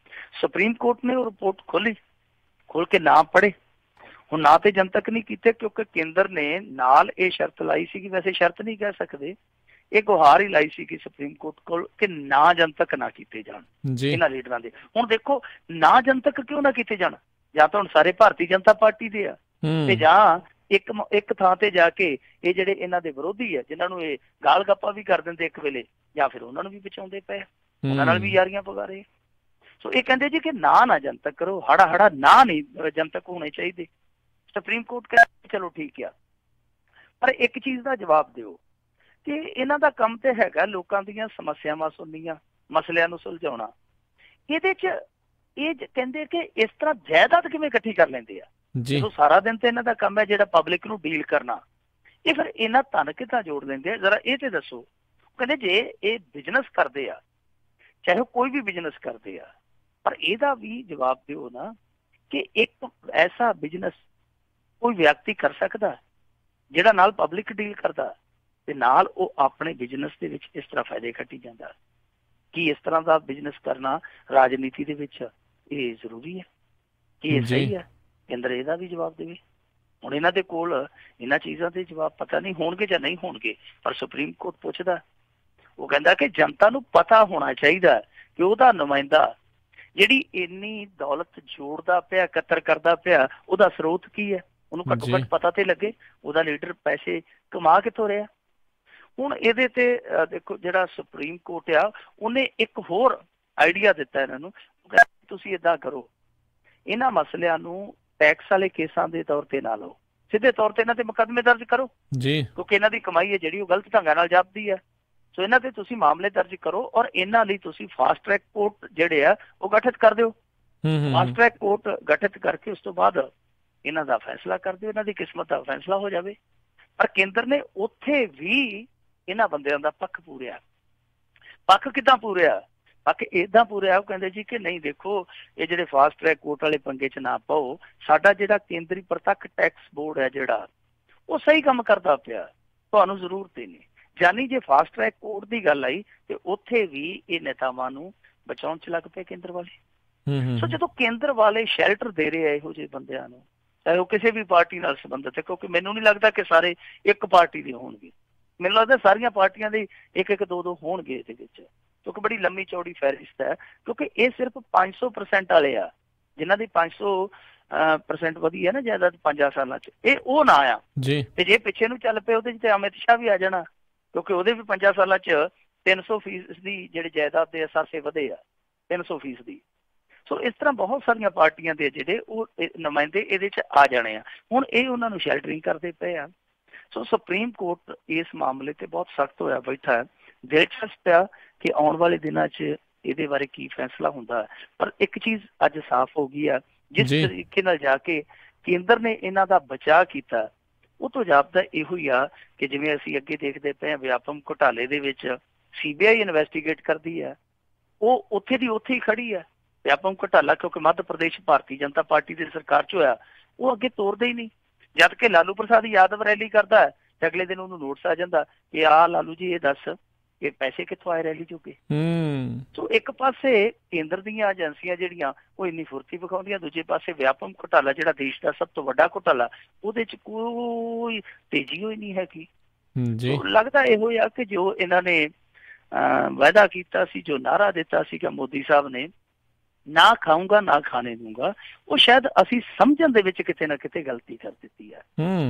ਸੁਪਰੀਮ ਕੋਰਟ ਨੇ ਉਹ ਰਿਪੋਰਟ ਖੋਲ ਕੇ ਨਾ ਪੜ੍ਹੇ। ਹੁਣ ਨਾ ਤੇ ਜਨਤਕ ਨਹੀਂ ਕੀਤੇ ਕਿਉਂਕਿ ਕੇਂਦਰ ਨੇ ਨਾਲ ਇਹ ਸ਼ਰਤ ਲਾਈ ਸੀਗੀ, ਵੈਸੇ ਸ਼ਰਤ ਨਹੀਂ ਕਹਿ ਸਕਦੇ, ਇਹ ਗੁਹਾਰ ਹੀ ਲਾਈ ਸੀਗੀ ਸੁਪਰੀਮ ਕੋਰਟ ਕੋਲ ਕਿ ਨਾ ਜਨਤਕ ਨਾ ਕੀਤੇ ਜਾਣ ਇਹਨਾਂ ਲੀਡਰਾਂ ਦੇ। ਹੁਣ ਦੇਖੋ ਨਾ ਜਨਤਕ ਕਿਉਂ ਨਾ ਕੀਤੇ ਜਾਣ? ਜਾਂ ਤਾਂ ਹੁਣ ਸਾਰੇ ਭਾਰਤੀ ਜਨਤਾ ਪਾਰਟੀ ਦੇ ਆ, ਤੇ ਜਾਂ ਇੱਕ ਥਾਂ ਤੇ ਜਾ ਕੇ ਇਹ ਜਿਹੜੇ ਇਹਨਾਂ ਦੇ ਵਿਰੋਧੀ ਆ, ਜਿਨ੍ਹਾਂ ਨੂੰ ਇਹ ਗਾਲ ਗੱਪਾ ਵੀ ਕਰ ਦਿੰਦੇ ਇੱਕ ਵੇਲੇ, ਜਾਂ ਫਿਰ ਉਹਨਾਂ ਨੂੰ ਵੀ ਬਚਾਉਂਦੇ ਪਏ, ਉਹਨਾਂ ਨਾਲ ਵੀ ਯਾਰੀਆਂ ਪਗਾ ਰਹੇ। ਸੋ ਇਹ ਕਹਿੰਦੇ ਜੀ ਕਿ ਨਾ ਜਨਤਕ ਕਰੋ, ਹੜਾ ਨਾ ਨਹੀਂ ਜਨਤਕ ਹੋਣੇ ਚਾਹੀਦੇ। ਸੁਪਰੀਮ ਕੋਰਟ ਕਹਿੰਦਾ ਚਲੋ ਠੀਕ ਆ, ਪਰ ਇੱਕ ਚੀਜ਼ ਦਾ ਜਵਾਬ ਦਿਓ ਕਿ ਇਹਨਾਂ ਦਾ ਕੰਮ ਤੇ ਹੈਗਾ ਲੋਕਾਂ ਦੀਆਂ ਸਮੱਸਿਆਵਾਂ ਸੁਣਨੀਆਂ, ਮਸਲਿਆਂ ਨੂੰ ਸੁਲਝਾਉਣਾ। ਇਹਦੇ 'ਚ ਇਹ ਕਹਿੰਦੇ ਕਿ ਇਸ ਤਰ੍ਹਾਂ ਜਾਇਦਾਦ ਕਿਵੇਂ ਇਕੱਠੀ ਕਰ ਲੈਂਦੇ ਆ, ਜਦੋਂ ਸਾਰਾ ਦਿਨ ਤੇ ਇਹਨਾਂ ਦਾ ਕੰਮ ਹੈ ਜਿਹੜਾ ਪਬਲਿਕ ਨੂੰ ਡੀਲ ਕਰਨਾ। ਇਹ ਫਿਰ ਇਹਨਾਂ ਧਨ ਕਿੱਦਾਂ ਜੋੜ ਲੈਂਦੇ ਆ, ਜ਼ਰਾ ਇਹ ਤੇ ਦੱਸੋ। ਕਹਿੰਦੇ ਜੇ ਇਹ ਬਿਜ਼ਨਸ ਕਰਦੇ ਆ, ਚਾਹੇ ਕੋਈ ਵੀ ਬਿਜ਼ਨਸ ਕਰਦੇ ਆ, ਪਰ ਇਹਦਾ ਵੀ ਜਵਾਬ ਦਿਓ ਨਾ ਕਿ ਇੱਕ ਐਸਾ ਬਿਜ਼ਨਸ ਕੋਈ ਵਿਅਕਤੀ ਕਰ ਸਕਦਾ ਜਿਹੜਾ ਨਾਲ ਪਬਲਿਕ ਡੀਲ ਕਰਦਾ ਤੇ ਨਾਲ ਉਹ ਆਪਣੇ ਬਿਜ਼ਨਸ ਦੇ ਵਿੱਚ ਇਸ ਤਰ੍ਹਾਂ ਫਾਇਦੇ ਖੱਟੀ ਜਾਂਦਾ। ਕੀ ਇਸ ਤਰ੍ਹਾਂ ਦਾ ਬਿਜ਼ਨਸ ਕਰਨਾ ਰਾਜਨੀਤੀ ਦੇ ਵਿੱਚ ਇਹ ਜ਼ਰੂਰੀ ਹੈ? ਕੀ ਇਹ ਸਹੀ ਹੈ? ਕੇਂਦਰ ਇਹਦਾ ਵੀ ਜਵਾਬ ਦੇਵੇ। ਹੁਣ ਇਹਨਾਂ ਦੇ ਕੋਲ ਇਹਨਾਂ ਚੀਜ਼ਾਂ ਦੇ ਜਵਾਬ ਪਤਾ ਨਹੀਂ ਹੋਣਗੇ ਜਾਂ ਨਹੀਂ ਹੋਣਗੇ, ਪਰ ਸੁਪਰੀਮ ਕੋਰਟ ਪੁੱਛਦਾ, ਉਹ ਕਹਿੰਦਾ ਕਿ ਜਨਤਾ ਨੂੰ ਪਤਾ ਹੋਣਾ ਚਾਹੀਦਾ ਕਿ ਉਹਦਾ ਨੁਮਾਇੰਦਾ ਜਿਹੜੀ ਇੰਨੀ ਦੌਲਤ ਜੋੜਦਾ ਪਿਆ, ਇਕੱਤਰ ਕਰਦਾ ਪਿਆ, ਉਹਦਾ ਸਰੋਤ ਕੀ ਹੈ, ਉਹਨੂੰ ਘੱਟੋ ਘੱਟ ਪਤਾ ਤੇ ਲੱਗੇ ਉਹਦਾ ਲੀਡਰ ਪੈਸੇ ਕਮਾ ਕਿੱਥੋਂ ਰਿਹਾ। ਹੁਣ ਇਹਦੇ ਤੇ ਦੇਖੋ ਜਿਹੜਾ ਸੁਪਰੀਮ ਕੋਰਟ ਆ ਉਹਨੇ ਇੱਕ ਹੋਰ ਆਈਡੀਆ ਦਿੱਤਾ ਇਹਨਾਂ ਨੂੰ, ਤੁਸੀਂ ਏਦਾਂ ਕਰੋ, ਇਹਨਾਂ ਮਸਲਿਆਂ ਨੂੰ ਟੈਕਸ ਵਾਲੇ ਕੇਸਾਂ ਦੇ ਤੌਰ ਤੇ ਨਾ ਲਓ, ਸਿੱਧੇ ਤੌਰ ਤੇ ਇਹਨਾਂ ਤੇ ਮੁਕੱਦਮੇ ਦਰਜ ਕਰੋ ਕਿਉਂਕਿ ਇਹਨਾਂ ਦੀ ਕਮਾਈ ਹੈ ਜਿਹੜੀ ਉਹ ਗਲਤ ਢੰਗਾਂ ਨਾਲ ਜਾਪਦੀ ਹੈ। ਸੋ ਇਹਨਾਂ ਤੇ ਤੁਸੀਂ ਮਾਮਲੇ ਦਰਜ ਕਰੋ ਔਰ ਇਹਨਾਂ ਲਈ ਤੁਸੀਂ ਫਾਸਟ ਟਰੈਕ ਕੋਰਟ ਜਿਹੜੇ ਆ ਉਹ ਗਠਿਤ ਕਰ ਦਿਓ। ਫਾਸਟ ਟਰੈਕ ਕੋਰਟ ਗਠਿਤ ਕਰਕੇ ਉਸ ਤੋਂ ਬਾਅਦ ਇਹਨਾਂ ਦਾ ਫੈਸਲਾ ਕਰ ਦਿਓ, ਇਹਨਾਂ ਦੀ ਕਿਸਮਤ ਦਾ ਫੈਸਲਾ ਹੋ ਜਾਵੇ। ਪਰ ਕੇਂਦਰ ਨੇ ਉੱਥੇ ਵੀ ਇਹਨਾਂ ਬੰਦਿਆਂ ਦਾ ਪੱਖ ਪੂਰਿਆ। ਪੱਖ ਕਿੱਦਾਂ ਪੂਰਿਆ? ਪੱਖ ਏਦਾਂ ਪੂਰਿਆ, ਉਹ ਕਹਿੰਦੇ ਜੀ ਕਿ ਨਹੀਂ ਦੇਖੋ ਇਹ ਜਿਹੜੇ ਫਾਸਟ ਟਰੈਕ ਕੋਰਟ ਵਾਲੇ ਪੰਗੇ 'ਚ ਨਾ ਪਾਓ, ਸਾਡਾ ਜਿਹੜਾ ਕੇਂਦਰੀ ਪ੍ਰਤੱਖ ਟੈਕਸ ਬੋਰਡ ਹੈ ਜਿਹੜਾ ਉਹ ਸਹੀ ਕੰਮ ਕਰਦਾ ਪਿਆ, ਤੁਹਾਨੂੰ ਜ਼ਰੂਰਤ ਹੀ ਨਹੀਂ। ਜਾਨੀ ਜੇ ਫਾਸਟ ਟਰੈਕ ਕੋਰਟ ਦੀ ਗੱਲ ਆਈ ਤੇ ਉੱਥੇ ਵੀ ਇਹ ਨੇਤਾਵਾਂ ਨੂੰ ਬਚਾਉਣ 'ਚ ਲੱਗ ਪਏ ਕੇਂਦਰ ਵਾਲੇ। ਸੋ ਜਦੋਂ ਕੇਂਦਰ ਵਾਲੇ ਸ਼ੈਲਟਰ ਦੇ ਰਹੇ ਆ ਇਹੋ ਜਿਹੇ ਬੰਦਿਆਂ ਨੂੰ, ਚਾਹੇ ਉਹ ਕਿਸੇ ਵੀ ਪਾਰਟੀ ਨਾਲ ਸੰਬੰਧਿਤ ਹੈ, ਕਿਉਂਕਿ ਮੈਨੂੰ ਨਹੀਂ ਲੱਗਦਾ ਕਿ ਸਾਰੇ ਇੱਕ ਪਾਰਟੀ ਦੇ ਹੋਣਗੇ, ਮੈਨੂੰ ਲੱਗਦਾ ਸਾਰੀਆਂ ਪਾਰਟੀਆਂ ਦੇ ਇੱਕ ਦੋ ਹੋਣਗੇ ਇਹਦੇ ਵਿੱਚ, ਕਿਉਂਕਿ ਬੜੀ ਲੰਮੀ ਚੌੜੀ ਫਹਿਰਿਸਤ ਹੈ। ਕਿਉਂਕਿ ਇਹ ਸਿਰਫ 500% ਵਾਲੇ ਆ, ਜਿਨ੍ਹਾਂ ਦੀ 500 % ਵਧੀ ਹੈ ਨਾ ਜਾਇਦਾਦ 5 ਸਾਲਾਂ 'ਚ, ਇਹ ਉਹ ਨਾ ਆ ਜੀ। ਤੇ ਜੇ ਪਿੱਛੇ ਨੂੰ ਚੱਲ ਪਏ ਉਹਦੇ 'ਚ ਤੇ ਅਮਿਤ ਸ਼ਾਹ ਵੀ ਆ ਜਾਣਾ, ਕਿਉਂਕਿ ਉਹਦੇ ਵੀ 5 ਸਾਲਾਂ 'ਚ 300% ਦੀ ਜਿਹੜੇ ਜਾਇਦਾਦ ਦੇ ਅਸਾਸੇ ਵਧੇ ਆ, 300%। ਸੋ ਇਸ ਤਰ੍ਹਾਂ ਬਹੁਤ ਸਾਰੀਆਂ ਪਾਰਟੀਆਂ ਦੇ ਜਿਹੜੇ ਉਹ ਨੁਮਾਇੰਦੇ ਇਹਦੇ 'ਚ ਆ ਜਾਣੇ ਆ। ਹੁਣ ਇਹ ਉਹਨਾਂ ਨੂੰ ਸ਼ੈਲਟਰਿੰਗ ਕਰਦੇ ਪਏ ਆ। ਸੋ ਸੁਪਰੀਮ ਕੋਰਟ ਇਸ ਮਾਮਲੇ ਤੇ ਬਹੁਤ ਸਖਤ ਹੋਇਆ ਬੈਠਾ ਹੈ। ਦਿਲਚਸਪ ਆ ਕਿ ਆਉਣ ਵਾਲੇ ਦਿਨਾਂ 'ਚ ਇਹਦੇ ਬਾਰੇ ਕੀ ਫੈਸਲਾ ਹੁੰਦਾ। ਪਰ ਇੱਕ ਚੀਜ਼ ਅੱਜ ਸਾਫ਼ ਹੋ ਗਈ ਆ, ਜਿਸ ਤਰੀਕੇ ਨਾਲ ਜਾ ਕੇ ਕੇਂਦਰ ਨੇ ਇਹਨਾਂ ਦਾ ਬਚਾਅ ਕੀਤਾ, ਉਹ ਤੋਂ ਜਾਪਦਾ ਇਹੋ ਹੀ ਆ ਕਿ ਜਿਵੇਂ ਅਸੀਂ ਅੱਗੇ ਦੇਖਦੇ ਪਏ ਹਾਂ ਵਿਆਪਮ ਘੁਟਾਲੇ ਦੇ ਵਿੱਚ CBI ਇਨਵੈਸਟੀਗੇਟ ਕਰਦੀ ਹੈ, ਉਹ ਉੱਥੇ ਦੀ ਉੱਥੇ ਹੀ ਖੜੀ ਹੈ। ਵਿਆਪਮ ਘੁਟਾਲਾ ਕਿਉਂਕਿ ਮੱਧ ਪ੍ਰਦੇਸ਼ ਭਾਰਤੀ ਜਨਤਾ ਪਾਰਟੀ ਦੀ ਸਰਕਾਰ 'ਚ ਹੋਇਆ, ਉਹ ਅੱਗੇ ਤੋਰਦੇ ਹੀ ਨਹੀਂ। ਜਦ ਕਿ ਲਾਲੂ ਪ੍ਰਸਾਦ ਯਾਦਵ ਰੈਲੀ ਕਰਦਾ ਹੈ ਤੇ ਅਗਲੇ ਦਿਨ ਉਹਨੂੰ ਨੋਟਿਸ ਆ ਜਾਂਦਾ ਕਿ ਲਾਲੂ ਜੀ ਇਹ ਦੱਸ ਕਿ ਪੈਸੇ ਕਿੱਥੋਂ ਆਏ ਰੈਲੀ ਚੋਂ ਕੇ। ਸੋ ਇੱਕ ਪਾਸੇ ਕੇਂਦਰ ਦੀਆਂ ਏਜੰਸੀਆਂ ਜਿਹੜੀਆਂ ਉਹ ਇੰਨੀ ਫੁਰਤੀ ਵਿਖਾਉਂਦੀਆਂ, ਦੂਜੇ ਪਾਸੇ ਵਿਆਪਮ ਘੁਟਾਲਾ ਜਿਹੜਾ ਦੇਸ਼ ਦਾ ਸਭ ਤੋਂ ਵੱਡਾ ਘੁਟਾਲਾ, ਉਹਦੇ 'ਚ ਕੋਈ ਤੇਜ਼ੀ ਹੋਈ ਨਹੀਂ ਹੈਗੀ। ਲੱਗਦਾ ਇਹੋ ਆ ਕਿ ਜੋ ਇਹਨਾਂ ਨੇ ਵਾਅਦਾ ਕੀਤਾ ਸੀ, ਜੋ ਨਾਅਰਾ ਦਿੱਤਾ ਸੀਗਾ ਮੋਦੀ ਸਾਹਿਬ ਨੇ, ਨਾ ਖਾਊਂਗਾ ਨਾ ਖਾਣੇ ਦੂੰਗਾ, ਉਹ ਸ਼ਾਇਦ ਅਸੀਂ ਸਮਝਣ ਦੇ ਵਿੱਚ ਕਿਤੇ ਨਾ ਕਿਤੇ ਗਲਤੀ ਕਰ ਦਿੱਤੀ ਹੈ।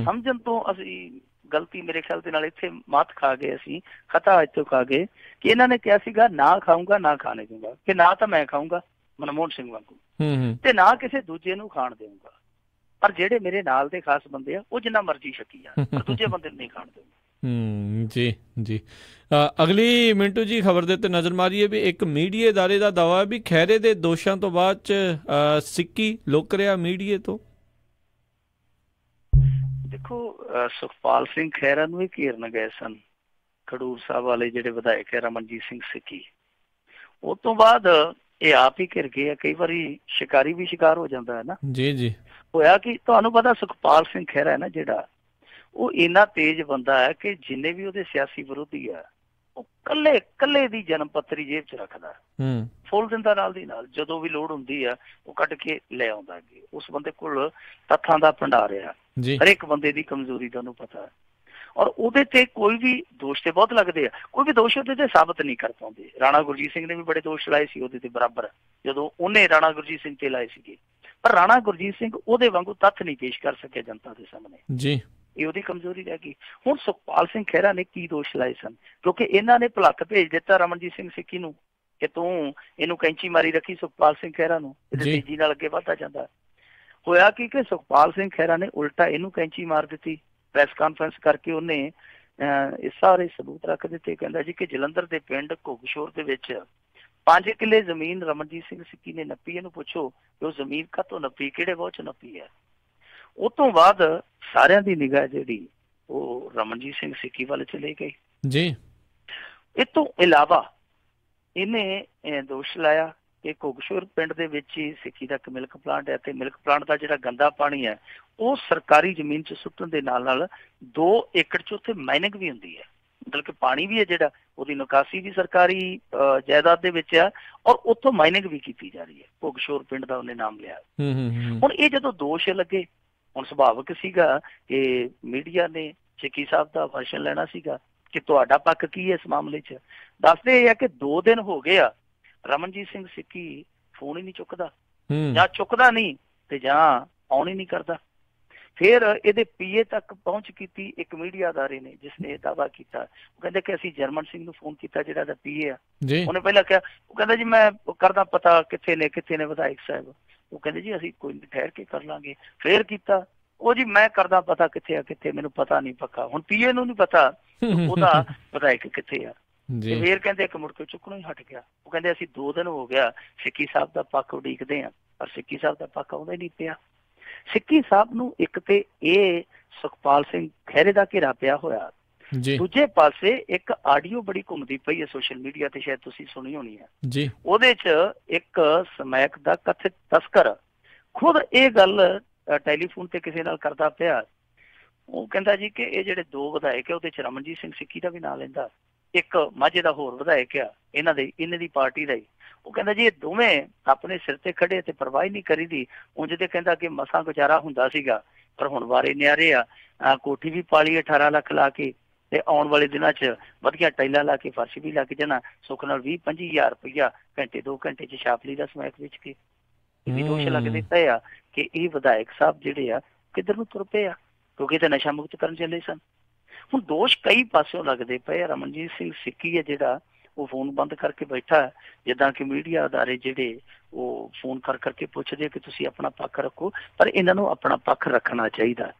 ਸਮਝਣ ਤੋਂ ਅਸੀਂ ਗਲਤੀ ਮੇਰੇ ਖਿਆਲ ਦੇ ਨਾਲ ਇੱਥੇ ਮੱਤ ਖਾ ਗਏ, ਅਸੀਂ ਖਤਾ ਇੱਥੋਂ ਖਾ ਗਏ ਕਿ ਇਹਨਾਂ ਨੇ ਕਿਹਾ ਸੀਗਾ ਨਾ ਖਾਊਂਗਾ ਨਾ ਖਾਣੇ ਦੂੰਗਾ, ਕਿ ਨਾ ਤਾਂ ਮੈਂ ਖਾਊਂਗਾ ਮਨਮੋਹਨ ਸਿੰਘ ਵਾਂਗੂ ਤੇ ਨਾ ਕਿਸੇ ਦੂਜੇ ਨੂੰ ਖਾਣ ਦੇਊਂਗਾ, ਪਰ ਜਿਹੜੇ ਮੇਰੇ ਨਾਲ ਦੇ ਖਾਸ ਬੰਦੇ ਆ ਉਹ ਜਿੰਨਾ ਮਰਜ਼ੀ ਛਕੀ ਜਾਣ, ਪਰ ਦੂਜੇ ਬੰਦੇ ਨੂੰ ਨਹੀਂ ਖਾਣ ਦੇਊਂਗਾ। ਜੀ ਜੀ। ਅਗਲੀ ਮਿੰਟੂ ਜੀ ਖਬਰ ਦੇ ਉੱਤੇ ਨਜ਼ਰ ਮਾਰੀਏ ਵੀ ਇੱਕ ਮੀਡੀਆ ਅਦਾਰੇ ਦਾ ਦਾਅਵਾ ਵੀ ਖਹਿਰੇ ਦੇ ਦੋਸ਼ਾਂ ਤੋਂ ਬਾਅਦ 'ਚ ਸਿੱਕੀ ਲੁਕ ਰਿਹਾ ਮੀਡੀਆ ਤੋਂ। ਦੇਖੋ ਸੁਖਪਾਲ ਸਿੰਘ ਖਹਿਰਾ ਨੂੰ ਇਹ ਘੇਰਨ ਗਏ ਸਨ ਖਡੂਰ ਸਾਹਿਬ ਵਾਲੇ ਜਿਹੜੇ ਵਿਧਾਇਕ ਹੈ ਰਮਨਜੀਤ ਸਿੰਘ ਸਿੱਕੀ, ਉਹ ਤੋਂ ਬਾਅਦ ਇਹ ਆਪ ਹੀ ਘਿਰ ਗਏ ਆ। ਕਈ ਵਾਰੀ ਸ਼ਿਕਾਰੀ ਵੀ ਸ਼ਿਕਾਰ ਹੋ ਜਾਂਦਾ ਹੈ ਨਾ। ਜੀ ਜੀ। ਹੋਇਆ ਕਿ ਤੁਹਾਨੂੰ ਪਤਾ ਸੁਖਪਾਲ ਸਿੰਘ ਖਹਿਰਾ ਹੈ ਨਾ ਜਿਹੜਾ, ਉਹ ਇੰਨਾ ਤੇਜ਼ ਬੰਦਾ ਹੈ ਕਿ ਜਿੰਨੇ ਵੀ ਉਹਦੇ ਸਿਆਸੀ ਵਿਰੋਧੀ ਆ ਉਹ ਕੱਲੇ ਦੀ ਜਨਮ ਪੱਤਰੀ ਜੇਬ 'ਚ ਰੱਖਦਾ, ਫੁੱਲ ਦਿੰਦਾ ਨਾਲ ਦੀ ਨਾਲ, ਜਦੋਂ ਵੀ ਲੋੜ ਹੁੰਦੀ ਆ ਉਹ ਕੱਢ ਕੇ ਲੈ ਆਉਂਦਾ ਅੱਗੇ। ਉਸ ਬੰਦੇ ਕੋਲ ਤੱਥਾਂ ਦਾ ਭੰਡਾਰ ਆ, ਹਰੇਕ ਬੰਦੇ ਦੀ ਕਮਜ਼ੋਰੀ ਦਾ ਉਹਨੂੰ ਪਤਾ, ਔਰ ਉਹਦੇ ਤੇ ਕੋਈ ਵੀ ਦੋਸ਼ ਤੇ ਬਹੁਤ ਲੱਗਦੇ ਆ, ਕੋਈ ਵੀ ਦੋਸ਼ ਉਹਦੇ ਤੇ ਸਾਬਤ ਨਹੀਂ ਕਰ ਪਾਉਂਦੇ। ਰਾਣਾ ਗੁਰਜੀਤ ਸਿੰਘ ਨੇ ਵੀ ਬੜੇ ਦੋਸ਼ ਲਾਏ ਸੀ ਉਹਦੇ ਤੇ ਬਰਾਬਰ, ਜਦੋਂ ਉਹਨੇ ਰਾਣਾ ਗੁਰਜੀਤ ਸਿੰਘ ਤੇ ਲਾਏ ਸੀਗੇ, ਪਰ ਰਾਣਾ ਗੁਰਜੀਤ ਸਿੰਘ ਉਹਦੇ ਵਾਂਗੂ ਤੱਥ ਨਹੀਂ ਪੇਸ਼ ਕਰ ਸਕਿਆ ਜਨਤਾ ਦੇ ਸਾਹਮਣੇ ਜੀ। ਇਹ ਉਹਦੀ ਕਮਜ਼ੋਰੀ ਰਹਿ ਗਈ। ਹੁਣ ਸੁਖਪਾਲ ਸਿੰਘ ਖਹਿਰਾ ਨੇ ਕੀ ਦੋਸ਼ ਲਾਏ ਸਨ, ਕਿਉਂਕਿ ਇਹਨਾਂ ਨੇ ਭੁਲੱਕ ਭੇਜ ਦਿੱਤਾ ਰਮਨਜੀਤ ਸਿੰਘ ਸਿੱਕੀ ਨੂੰ ਕਿ ਤੂੰ ਇਹਨੂੰ ਕੈਂਚੀ ਮਾਰੀ ਰੱਖੀ ਸੁਖਪਾਲ ਸਿੰਘ ਖਹਿਰਾ ਨੂੰ, ਇਹਦੇ ਤੇਜ਼ੀ ਨਾਲ ਅੱਗੇ ਵੱਧਦਾ ਜਾਂਦਾ। ਹੋਇਆ ਕਿ ਸੁਖਪਾਲ ਸਿੰਘ ਖਹਿਰਾ ਨੇ ਉਲਟਾ ਇਹਨੂੰ ਕੈਂਚੀ ਮਾਰ ਦਿੱਤੀ। ਪ੍ਰੈਸ ਕਾਨਫਰੰਸ ਕਰਕੇ ਉਹਨੇ ਇਹ ਸਾਰੇ ਸਬੂਤ ਰੱਖ ਦਿੱਤੇ। ਕਹਿੰਦਾ ਜੀ ਕਿ ਜਲੰਧਰ ਦੇ ਪਿੰਡ ਘੁੱਗਸ਼ੋਰ ਦੇ ਵਿੱਚ 5 ਕਿੱਲੇ ਜ਼ਮੀਨ ਰਮਨਜੀਤ ਸਿੰਘ ਸਿੱਕੀ ਨੇ ਨੱਪੀ, ਇਹਨੂੰ ਪੁੱਛੋ ਕਿ ਉਹ ਜ਼ਮੀਨ ਕਾਹਤੋਂ ਨੱਪੀ, ਕਿਹੜੇ ਬਹੁਤ ਚ ਨੱਪੀ ਹੈ। ਉਹ ਤੋਂ ਬਾਅਦ ਸਾਰਿਆਂ ਦੀ ਨਿਗਾਹ ਜਿਹੜੀ ਉਹ ਰਮਨਜੀਤ ਸਿੰਘ ਸਿੱਕੀ ਵੱਲ ਚਲੇ ਗਈ ਜੀ। ਇਹ ਤੋਂ ਇਲਾਵਾ ਇਹਨੇ ਦੋਸ਼ ਲਾਇਆ ਕਿ ਘੁੱਗਸ਼ੋਰ ਪਿੰਡ ਦੇ ਵਿੱਚ ਹੀ ਸਿੱਕੀ ਦਾ ਇੱਕ ਮਿਲਕ ਪਲਾਂਟ ਹੈ ਤੇ ਮਿਲਕ ਪਲਾਂਟ ਦਾ ਜਿਹੜਾ ਗੰਦਾ ਪਾਣੀ ਹੈ ਉਹ ਸਰਕਾਰੀ ਜ਼ਮੀਨ 'ਚ ਸੁੱਟਣ ਦੇ ਨਾਲ 2 ਏਕੜ 'ਚ ਉੱਥੇ ਮਾਈਨਿੰਗ ਵੀ ਹੁੰਦੀ ਹੈ, ਮਤਲਬ ਕਿ ਪਾਣੀ ਵੀ ਹੈ ਜਿਹੜਾ ਉਹਦੀ ਨਿਕਾਸੀ ਵੀ ਸਰਕਾਰੀ ਜਾਇਦਾਦ ਦੇ ਵਿੱਚ ਆ, ਔਰ ਉੱਥੋਂ ਮਾਈਨਿੰਗ ਵੀ ਕੀਤੀ ਜਾ ਰਹੀ ਹੈ। ਘੁੱਗਸ਼ੋਰ ਪਿੰਡ ਦਾ ਉਹਨੇ ਨਾਮ ਲਿਆ। ਹੁਣ ਇਹ ਜਦੋਂ ਦੋਸ਼ ਲੱਗੇ, ਹੁਣ ਸੁਭਾਵਿਕ ਸੀਗਾ ਕਿ ਮੀਡੀਆ ਨੇ ਸਿੱਕੀ ਸਾਹਿਬ ਦਾ ਵਰਸ਼ਨ ਲੈਣਾ ਸੀਗਾ ਕਿ ਤੁਹਾਡਾ ਪੱਖ ਕੀ ਹੈ ਇਸ ਮਾਮਲੇ 'ਚ। ਦੱਸਦੇ ਇਹ ਆ ਕਿ 2 ਦਿਨ ਹੋ ਗਏ ਆ ਰਮਨਜੀਤ ਸਿੰਘ ਸਿੱਕੀ ਫੋਨ ਹੀ ਨਹੀਂ ਚੁੱਕਦਾ, ਜਾਂ ਚੁੱਕਦਾ ਨਹੀਂ ਤੇ ਜਾਂ ਆਉਣ ਹੀ ਨਹੀਂ ਕਰਦਾ। ਫਿਰ ਇਹਦੇ PA ਤੱਕ ਪਹੁੰਚ ਕੀਤੀ ਇੱਕ ਮੀਡੀਆ ਅਦਾਰੇ ਨੇ, ਜਿਸ ਨੇ ਇਹ ਦਾਅਵਾ ਕੀਤਾ। ਉਹ ਕਹਿੰਦੇ ਕਿ ਅਸੀਂ ਜਰਮਨ ਸਿੰਘ ਨੂੰ ਫੋਨ ਕੀਤਾ ਜਿਹੜਾ ਦਾ PA ਆ। ਉਹਨੇ ਪਹਿਲਾਂ ਕਿਹਾ, ਉਹ ਕਹਿੰਦਾ ਜੀ ਮੈਂ ਕਰਦਾ ਪਤਾ ਕਿੱਥੇ ਨੇ ਵਿਧਾਇਕ ਸਾਹਿਬ। ਉਹ ਕਹਿੰਦੇ ਜੀ ਅਸੀਂ ਕੋਈ ਠਹਿਰ ਕੇ ਕਰ ਲਾਂਗੇ। ਫੇਰ ਕੀਤਾ, ਉਹ ਜੀ ਮੈਂ ਕਰਦਾ ਪਤਾ ਕਿੱਥੇ ਆ ਕਿੱਥੇ, ਮੈਨੂੰ ਪਤਾ ਨਹੀਂ ਪੱਕਾ। ਹੁਣ PA ਨੂੰ ਨਹੀਂ ਪਤਾ ਉਹਦਾ ਵਿਧਾਇਕ ਕਿੱਥੇ ਆ। ਫੇਰ ਕਹਿੰਦੇ ਇੱਕ ਮੁੜ ਕੇ ਚੁੱਕਣੋਂ ਹੀ ਹਟ ਗਿਆ। ਉਹ ਕਹਿੰਦੇ ਅਸੀਂ 2 ਦਿਨ ਹੋ ਗਿਆ ਸਿੱਕੀ ਸਾਹਿਬ ਦਾ ਪੱਖ ਉਡੀਕਦੇ ਆ, ਪਰ ਸਿੱਕੀ ਸਾਹਿਬ ਦਾ ਪੱਖ ਆਉਂਦਾ ਹੀ ਨਹੀਂ ਪਿਆ। ਸਿੱਕੀ ਸਾਹਿਬ ਨੂੰ ਇੱਕ ਤੇ ਇਹ ਸੁਖਪਾਲ ਸਿੰਘ ਖਹਿਰੇ ਦਾ ਘੇਰਾ ਪਿਆ ਹੋਇਆ, ਦੂਜੇ ਪਾਸੇ ਇੱਕ ਆਡੀਓ ਬੜੀ ਘੁੰਮਦੀ ਪਈ ਹੈ ਸੋਸ਼ਲ ਮੀਡੀਆ ਤੇ, ਸ਼ਾਇਦ ਤੁਸੀਂ ਸੁਣੀ ਹੋਣੀ ਹੈ। ਉਹਦੇ 'ਚ ਇੱਕ ਸਮੈਕ ਦਾ ਕਥਿਤ ਤਸਕਰ ਖੁਦ ਇਹ ਗੱਲ ਟੈਲੀਫੋਨ ਤੇ ਕਿਸੇ ਨਾਲ ਕਰਦਾ ਪਿਆ। ਉਹ ਕਹਿੰਦਾ ਜੀ ਕਿ ਇਹ ਜਿਹੜੇ 2 ਵਿਧਾਇਕ ਹੈ ਉਹਦੇ 'ਚ ਰਮਨਜੀਤ ਸਿੰਘ ਸਿੱਕੀ ਦਾ ਵੀ ਨਾਂ ਲੈਂਦਾ, ਇੱਕ ਮਾਝੇ ਦਾ ਹੋਰ ਵਿਧਾਇਕ ਆ ਇਹਨਾਂ ਦੀ ਪਾਰਟੀ ਦਾ ਹੀ। ਉਹ ਕਹਿੰਦਾ ਜੀ ਇਹ ਦੋਵੇਂ ਆਪਣੇ ਸਿਰ ਤੇ ਖੜੇ ਤੇ ਪਰਵਾਹ ਨਹੀਂ ਕਰੀਦੀ। ਉਂਝ ਤੇ ਕਹਿੰਦਾ ਕਿ ਮਸਾਂ ਗੁਜ਼ਾਰਾ ਹੁੰਦਾ ਸੀਗਾ, ਪਰ ਹੁਣ ਵਾਰੇ ਨਿਆਰੇ ਆ, ਕੋਠੀ ਵੀ ਪਾਲੀ 18 ਲੱਖ ਲਾ ਕੇ, ਤੇ ਆਉਣ ਵਾਲੇ ਦਿਨਾਂ 'ਚ ਵਧੀਆ ਟਾਈਲਾਂ ਲਾ ਕੇ ਫਰਸ਼ ਵੀ ਲੱਗ ਜਾਣਾ, ਸੁੱਖ ਨਾਲ 20-25 ਹਜ਼ਾਰ ਰੁਪਇਆ ਘੰਟੇ 2 ਘੰਟੇ 'ਚ ਛਾਪ ਲਈ ਦਾ ਸਮੈਕ ਵੇਚ ਕੇ। ਇਹ ਵੀ ਦੋਸ਼ ਲੱਗਦੇ ਪਏ ਆ ਕਿ ਇਹ ਵਿਧਾਇਕ ਸਾਹਿਬ ਜਿਹੜੇ ਆ ਕਿੱਧਰ ਨੂੰ ਤੁਰ ਪਏ ਆ, ਕਿਉਂਕਿ ਇਹ ਤਾਂ ਨਸ਼ਾ ਮੁਕਤ ਕਰਨ ਚੱਲੇ ਸਨ। ਹੁਣ ਦੋਸ਼ ਕਈ ਪਾਸਿਓਂ ਲੱਗਦੇ ਪਏ। ਰਮਨਜੀਤ ਸਿੰਘ ਸਿੱਕੀ ਹੈ ਜਿਹੜਾ, ਉਹ ਫੋਨ ਬੰਦ ਕਰਕੇ ਬੈਠਾ, ਜਿੱਦਾਂ ਕਿ ਮੀਡੀਆ ਅਦਾਰੇ ਜਿਹੜੇ ਉਹ ਫੋਨ ਕਰ ਕਰਕੇ ਪੁੱਛਦੇ ਕਿ ਤੁਸੀਂ ਆਪਣਾ ਪੱਖ ਰੱਖੋ, ਪਰ ਇਹਨਾਂ ਨੂੰ ਆਪਣਾ ਪੱਖ ਰੱਖਣਾ ਚਾਹੀਦਾ,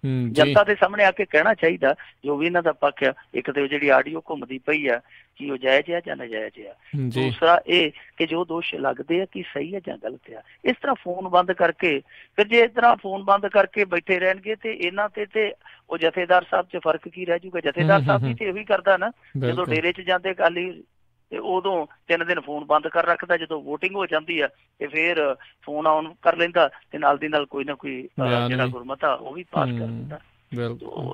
ਜਨਤਾ ਦੇ ਸਾਹਮਣੇ ਆ ਕੇ ਕਹਿਣਾ ਚਾਹੀਦਾ ਜੋ ਵੀ ਇਹਨਾਂ ਦਾ ਪੱਖ ਆ। ਇੱਕ ਤੇ ਜਿਹੜੀ ਆਡੀਓ ਘੁੰਮਦੀ ਪਈ ਆ ਕਿ ਉਹ ਜਾਇਜ਼ ਆ ਜਾਂ ਨਾਜਾਇਜ਼ ਆ, ਦੂਸਰਾ ਇਹ ਕਿ ਜੋ ਦੋਸ਼ ਲੱਗਦੇ ਆ ਕਿ ਸਹੀ ਆ ਜਾਂ ਗਲਤ ਆ। ਇਸ ਤਰ੍ਹਾਂ ਫੋਨ ਬੰਦ ਕਰਕੇ, ਫਿਰ ਜੇ ਇਸ ਤਰ੍ਹਾਂ ਫੋਨ ਬੰਦ ਕਰਕੇ ਬੈਠੇ ਰਹਿਣਗੇ ਤੇ ਇਹਨਾਂ ਤੇ ਉਹ ਜਥੇਦਾਰ ਸਾਹਿਬ 'ਚ ਫਰਕ ਕੀ ਰਹਿ ਜਾਊਗਾ? ਜਥੇਦਾਰ ਸਾਹਿਬ ਵੀ ਤੇ ਇਹੀ ਕਰਦਾ ਨਾ, ਜਦੋਂ ਡੇਰੇ 'ਚ ਜਾਂਦੇ ਅਕਾਲੀ ਤੇ ਉਦੋਂ 3 ਦਿਨ ਫੋਨ ਬੰਦ ਕਰ ਰੱਖਦਾ, ਜਦੋਂ ਵੋਟਿੰਗ ਹੋ ਜਾਂਦੀ ਆ ਤੇ ਫਿਰ ਫੋਨ ਆਨ ਕਰ ਲੈਂਦਾ ਤੇ ਨਾਲ ਦੀ ਨਾਲ ਕੋਈ ਨਾ ਕੋਈ ਜਿਹੜਾ ਗੁਰਮਤ ਆ ਉਹ ਵੀ ਪਾਸ ਕਰ ਦਿੰਦਾ।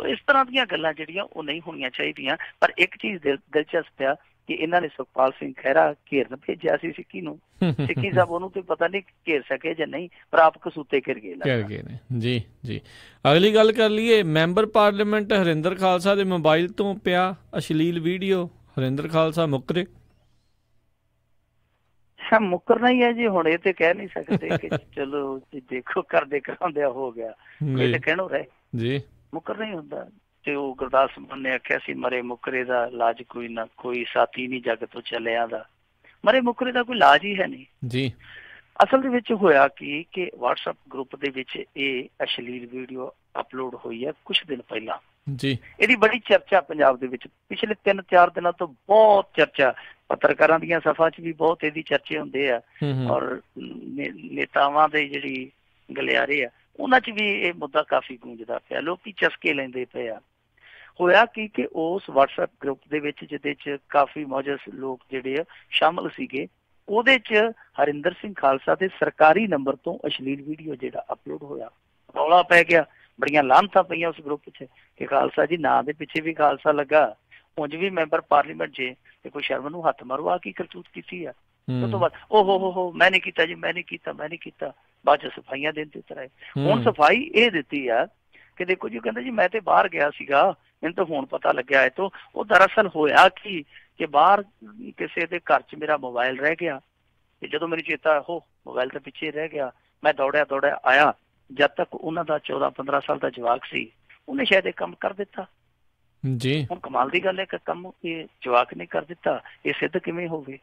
ਇਸ ਤਰ੍ਹਾਂ ਦੀਆਂ ਗੱਲਾਂ ਜਿਹੜੀਆਂ ਉਹ ਨਹੀਂ ਹੋਣੀਆਂ ਚਾਹੀਦੀਆਂ। ਪਰ ਇੱਕ ਚੀਜ਼ ਦਿਲਚਸਪ ਆ ਕਿ ਇਹਨਾਂ ਨੇ ਸੁਖਪਾਲ ਸਿੰਘ ਖਹਿਰਾ ਘੇਰਨ ਭੇਜਿਆ ਸੀ ਸਿੱਕੀ ਨੂੰ, ਸਿੱਕੀ ਸਾਹਿਬ ਉਹਨੂੰ ਤੇ ਪਤਾ ਨਹੀਂ ਘੇਰ ਸਕੇ ਜਾਂ ਨਹੀਂ, ਪਰ ਆਪ ਕਸੂਤੇ ਘਿਰ ਗਏ ਨੇ। ਜੀ ਜੀ, ਅਗਲੀ ਗੱਲ ਕਰ ਲਈਏ। ਮੈਂਬਰ ਪਾਰਲੀਮੈਂਟ ਹਰਿੰਦਰ ਖਾਲਸਾ ਦੇ ਮੋਬਾਈਲ ਤੋਂ ਪਿਆ ਅਸ਼ਲੀਲ ਵੀਡੀਓ, ਹਰਿੰਦਰ ਖਾਲਸਾ ਮੁੱਕਰੇ? ਮੁੱਕਰਨਾ ਹੀ ਹੈ ਜੀ, ਹੁਣ ਇਹ ਤੇ ਕਹਿ ਨਹੀਂ ਸਕਦੇ ਕਿ ਚਲੋ ਦੇਖੋ ਕਰਦੇ ਕਰਾਉਂਦਿਆ ਹੋ ਗਿਆ, ਇਹ ਤੇ ਕਹਿਣੋ ਰਹੇ ਜੀ, ਮੁੱਕਰਨਾ ਹੀ ਹੁੰਦਾ। ਤੇ ਉਹ ਗੁਰਦਾਸ ਮਾਨ ਨੇ ਆਖਿਆ ਸੀ ਮਰੇ ਮੁੱਕਰੇ ਦਾ ਇਲਾਜ ਕੋਈ ਨਾ, ਕੋਈ ਸਾਥੀ ਨਹੀਂ ਜੱਗ ਤੋਂ ਚੱਲਿਆਂ ਦਾ। ਮਰੇ ਮੁੱਕਰੇ ਦਾ ਕੋਈ ਇਲਾਜ ਹੀ ਹੈ ਨਹੀਂ ਜੀ। ਅਸਲ ਦੇ ਵਿੱਚ ਹੋਇਆ ਕਿ WhatsApp ਗਰੁੱਪ ਦੇ ਵਿੱਚ ਇਹ ਅਸ਼ਲੀਲ ਵੀਡੀਓ ਅਪਲੋਡ ਹੋਈ ਹੈ ਕੁਛ ਦਿਨ ਪਹਿਲਾਂ ਜੀ। ਇਹਦੀ ਬੜੀ ਚਰਚਾ ਪੰਜਾਬ ਦੇ ਵਿੱਚ ਪਿਛਲੇ 3-4 ਦਿਨਾਂ ਤੋਂ ਬਹੁਤ ਚਰਚਾ, ਪੱਤਰਕਾਰਾਂ ਦੀਆਂ ਸਫਾ 'ਚ ਵੀ ਬਹੁਤ ਇਹਦੀ ਚਰਚੇ ਹੁੰਦੇ ਆ, ਔਰ ਨੇਤਾਵਾਂ ਦੇ ਜਿਹੜੀ ਗਲਿਆਰੇ ਆ ਉਹਨਾਂ 'ਚ ਵੀ ਇਹ ਮੁੱਦਾ ਕਾਫੀ ਗੂੰਜਦਾ ਪਿਆ, ਲੋਕੀ ਚਸਕੇ ਲੈਂਦੇ ਪਏ ਆ। ਹੋਇਆ ਕਿ ਉਸ WhatsApp ਗਰੁੱਪ ਦੇ ਵਿੱਚ ਜਿਹਦੇ 'ਚ ਕਾਫੀ ਮੌਜਸ ਲੋਕ ਜਿਹੜੇ ਆ ਸ਼ਾਮਲ ਸੀਗੇ, ਉਹਦੇ 'ਚ ਹਰਿੰਦਰ ਸਿੰਘ ਖਾਲਸਾ ਦੇ ਸਰਕਾਰੀ ਨੰਬਰ ਤੋਂ ਅਸ਼ਲੀਲ ਵੀਡੀਓ ਜਿਹੜਾ ਅਪਲੋਡ ਹੋਇਆ। ਰੌਲਾ ਪੈ ਗਿਆ, ਬੜੀਆਂ ਲਾਹਨਤਾਂ ਪਈਆਂ ਉਸ ਗਰੁੱਪ 'ਚ ਕਿ ਖਾਲਸਾ ਜੀ ਨਾਂ ਦੇ ਪਿੱਛੇ ਵੀ ਖਾਲਸਾ ਲੱਗਾ, ਉਂਝ ਵੀ ਮੈਂਬਰ ਪਾਰਲੀਮੈਂਟ ਜੇ ਤੇ ਕੋਈ ਸ਼ਰਮ ਨੂੰ ਹੱਥ ਮਾਰੋ, ਆ ਕੀ ਕਰਤੂਤ ਕੀਤੀ ਆ। ਉਸ ਤੋਂ ਬਾਅਦ ਹੋ ਮੈਂ ਨਹੀਂ ਕੀਤਾ ਜੀ, ਮੈਂ ਨਹੀਂ ਕੀਤਾ, ਬਾਅਦ 'ਚ ਸਫਾਈਆਂ ਦੇਣ ਤੇ ਉਤਰ ਆਏ। ਹੁਣ ਸਫਾਈ ਇਹ ਦਿੱਤੀ ਆ ਕਿ ਦੇਖੋ ਜੀ, ਕਹਿੰਦਾ ਜੀ ਮੈਂ ਤੇ ਬਾਹਰ ਗਿਆ ਸੀਗਾ, ਮੈਨੂੰ ਤਾਂ ਹੁਣ ਪਤਾ ਲੱਗਿਆ ਇਹ ਤੋਂ। ਉਹ ਦਰਅਸਲ ਹੋਇਆ ਕਿ ਬਾਹਰ ਕਿਸੇ ਦੇ ਘਰ 'ਚ ਮੇਰਾ ਮੋਬਾਇਲ ਰਹਿ ਗਿਆ ਤੇ ਜਦੋਂ ਮੇਰੀ ਚੇਤਾ ਮੋਬਾਇਲ ਤਾਂ ਪਿੱਛੇ ਰਹਿ ਗਿਆ, ਮੈਂ ਦੌੜਿਆ ਆਇਆ, ਜਦ ਤੱਕ ਉਹਨਾਂ ਦਾ 14-15 ਸਾਲ ਦਾ ਜਵਾਕ ਸੀ, ਉਹਨੇ ਸ਼ਾਇਦ ਇਹ ਕੰਮ ਕਰ ਦਿੱਤਾ ਜੀ। ਹੁਣ ਕਮਾਲ ਦੀ ਗੱਲ ਹੈ ਕਿ ਕੰਮ ਇਹ ਜਵਾਕ ਨੇ ਕਰ ਦਿੱਤਾ, ਇਹ ਸਿੱਧ ਕਿਵੇਂ ਹੋਵੇ?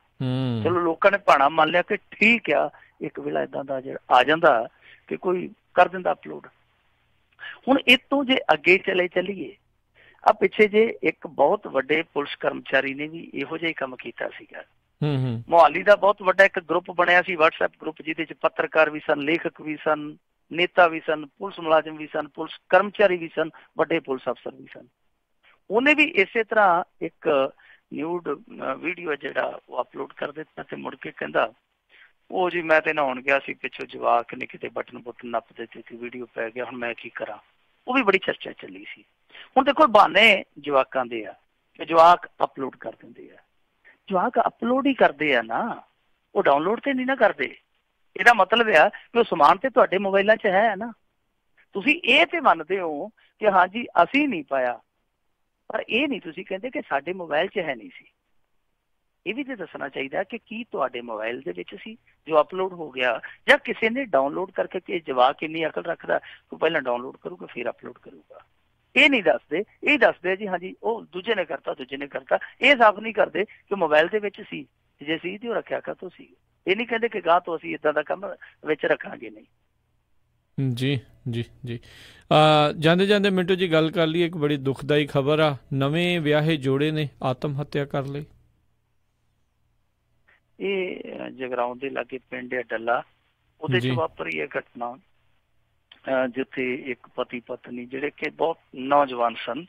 ਚਲੋ ਲੋਕਾਂ ਨੇ ਭਾਣਾ ਮੰਨ ਲਿਆ ਕਿ ਠੀਕ ਆ, ਇੱਕ ਵੇਲਾ ਏਦਾਂ ਦਾ ਜਿਹੜਾ ਆ ਜਾਂਦਾ ਕਿ ਕੋਈ ਕਰ ਦਿੰਦਾ ਅਪਲੋਡ। ਹੁਣ ਇਹ ਤੋਂ ਜੇ ਅੱਗੇ ਚੱਲੀਏ, ਆ ਪਿੱਛੇ ਜੇ ਇੱਕ ਬਹੁਤ ਵੱਡੇ ਪੁਲਿਸ ਕਰਮਚਾਰੀ ਨੇ ਵੀ ਇਹੋ ਜਿਹਾ ਹੀ ਕੰਮ ਕੀਤਾ ਸੀਗਾ। ਮੋਹਾਲੀ ਦਾ ਬਹੁਤ ਵੱਡਾ ਇੱਕ ਗਰੁੱਪ ਬਣਿਆ ਸੀ WhatsApp ਗਰੁੱਪ, ਜਿਹਦੇ 'ਚ ਪੱਤਰਕਾਰ ਵੀ ਸਨ, ਲੇਖਕ ਵੀ ਸਨ, ਨੇਤਾ ਵੀ ਸਨ, ਪੁਲਿਸ ਮੁਲਾਜ਼ਮ ਵੀ ਸਨ, ਪੁਲਿਸ ਕਰਮਚਾਰੀ ਵੀ ਸਨ, ਵੱਡੇ ਪੁਲਿਸ ਅਫਸਰ ਵੀ ਸਨ। ਉਹਨੇ ਵੀ ਇਸੇ ਤਰ੍ਹਾਂ ਇੱਕ ਨਿਊਡ ਵੀਡੀਓ ਜਿਹੜਾ ਉਹ ਅਪਲੋਡ ਕਰ ਦਿੱਤਾ ਤੇ ਮੁੜ ਕੇ ਕਹਿੰਦਾ ਉਹ ਜੀ ਮੈਂ ਤੇ ਨਹਾਉਣ ਗਿਆ ਸੀ, ਪਿੱਛੋਂ ਜਵਾਕ ਨੇ ਕਿਤੇ ਬਟਨ ਨੱਪ ਦਿੱਤੇ ਤੇ ਵੀਡੀਓ ਪੈ ਗਿਆ, ਹੁਣ ਮੈਂ ਕੀ ਕਰਾਂ। ਉਹ ਵੀ ਬੜੀ ਚਰਚਾ ਚੱਲੀ ਸੀ। ਹੁਣ ਦੇਖੋ ਬਹਾਨੇ ਜਵਾਕਾਂ ਦੇ ਆ ਕਿ ਜਵਾਕ ਅਪਲੋਡ ਕਰ ਦਿੰਦੇ ਆ, ਜਵਾਕ ਅਪਲੋਡ ਹੀ ਕਰਦੇ ਆ ਨਾ, ਉਹ ਡਾਊਨਲੋਡ ਤੇ ਨਹੀਂ ਨਾ ਕਰਦੇ। ਇਹਦਾ ਮਤਲਬ ਆ ਕਿ ਉਹ ਸਮਾਨ ਤੇ ਤੁਹਾਡੇ ਮੋਬਾਈਲਾਂ 'ਚ ਹੈ ਨਾ, ਤੁਸੀਂ ਇਹ ਤੇ ਮੰਨਦੇ ਹੋ ਕਿ ਹਾਂਜੀ ਅਸੀਂ ਨਹੀਂ ਪਾਇਆ, ਪਰ ਇਹ ਨਹੀਂ ਤੁਸੀਂ ਕਹਿੰਦੇ ਕਿ ਸਾਡੇ ਮੋਬਾਈਲ 'ਚ ਹੈ ਨਹੀਂ ਸੀ। ਇਹ ਵੀ ਤੇ ਦੱਸਣਾ ਚਾਹੀਦਾ ਕਿ ਕੀ ਤੁਹਾਡੇ ਮੋਬਾਈਲ ਦੇ ਵਿੱਚ ਸੀ ਜੋ ਅਪਲੋਡ ਹੋ ਗਿਆ, ਜਾਂ ਕਿਸੇ ਨੇ ਡਾਊਨਲੋਡ ਕਰਕੇ ਕਿ ਜਵਾਕ ਇੰਨੀ ਅਕਲ ਰੱਖਦਾ ਕਿ ਪਹਿਲਾਂ ਡਾਊਨਲੋਡ ਕਰੂਗਾ ਫਿਰ ਅਪਲੋਡ ਕਰੂਗਾ। ਇਹ ਨਹੀਂ ਦੱਸਦੇ, ਇਹ ਦੱਸਦੇ ਜੀ ਹਾਂਜੀ ਉਹ ਦੂਜੇ ਨੇ ਕਰਤਾ। ਇਹ ਸਾਫ਼ ਨਹੀਂ ਕਰਦੇ ਕਿ ਮੋਬਾਈਲ ਦੇ ਵਿੱਚ ਸੀ, ਜੇ ਸੀ ਤੇ ਉਹ ਰੱਖਿਆ ਕਾਹਤੋਂ ਸੀ। ਇਹ ਨਹੀਂ ਕਹਿੰਦੇ ਕਿ ਗਾਹ ਤੋਂ ਅਸੀਂ ਏਦਾਂ ਦਾ ਕੰਮ ਵਿੱਚ ਰੱਖਾਂਗੇ ਨਹੀਂ। ਜੀ ਜੀ ਜੀ, ਜਾਂਦੇ ਮਿੰਟੂ ਜੀ ਗੱਲ ਕਰ ਲਈਏ। ਇੱਕ ਬੜੀ ਦੁਖਦਾਈ ਖਬਰ ਆ, ਨਵੇਂ ਵਿਆਹੇ ਜੋੜੇ ਨੇ ਆਤਮ ਹੱਤਿਆ ਕਰ ਲਈ। ਇਹ ਜਗਰਾਉਂ ਦੇ ਲਾਗੇ ਪਿੰਡ ਹੈ ਡੱਲਾ, ਉਹਦੇ 'ਚ ਵਾਪਰੀ ਹੈ ਘਟਨਾ, ਜਿੱਥੇ ਇੱਕ ਪਤੀ ਪਤਨੀ ਜਿਹੜੇ ਕਿ ਬਹੁਤ ਨੌਜਵਾਨ ਸਨ,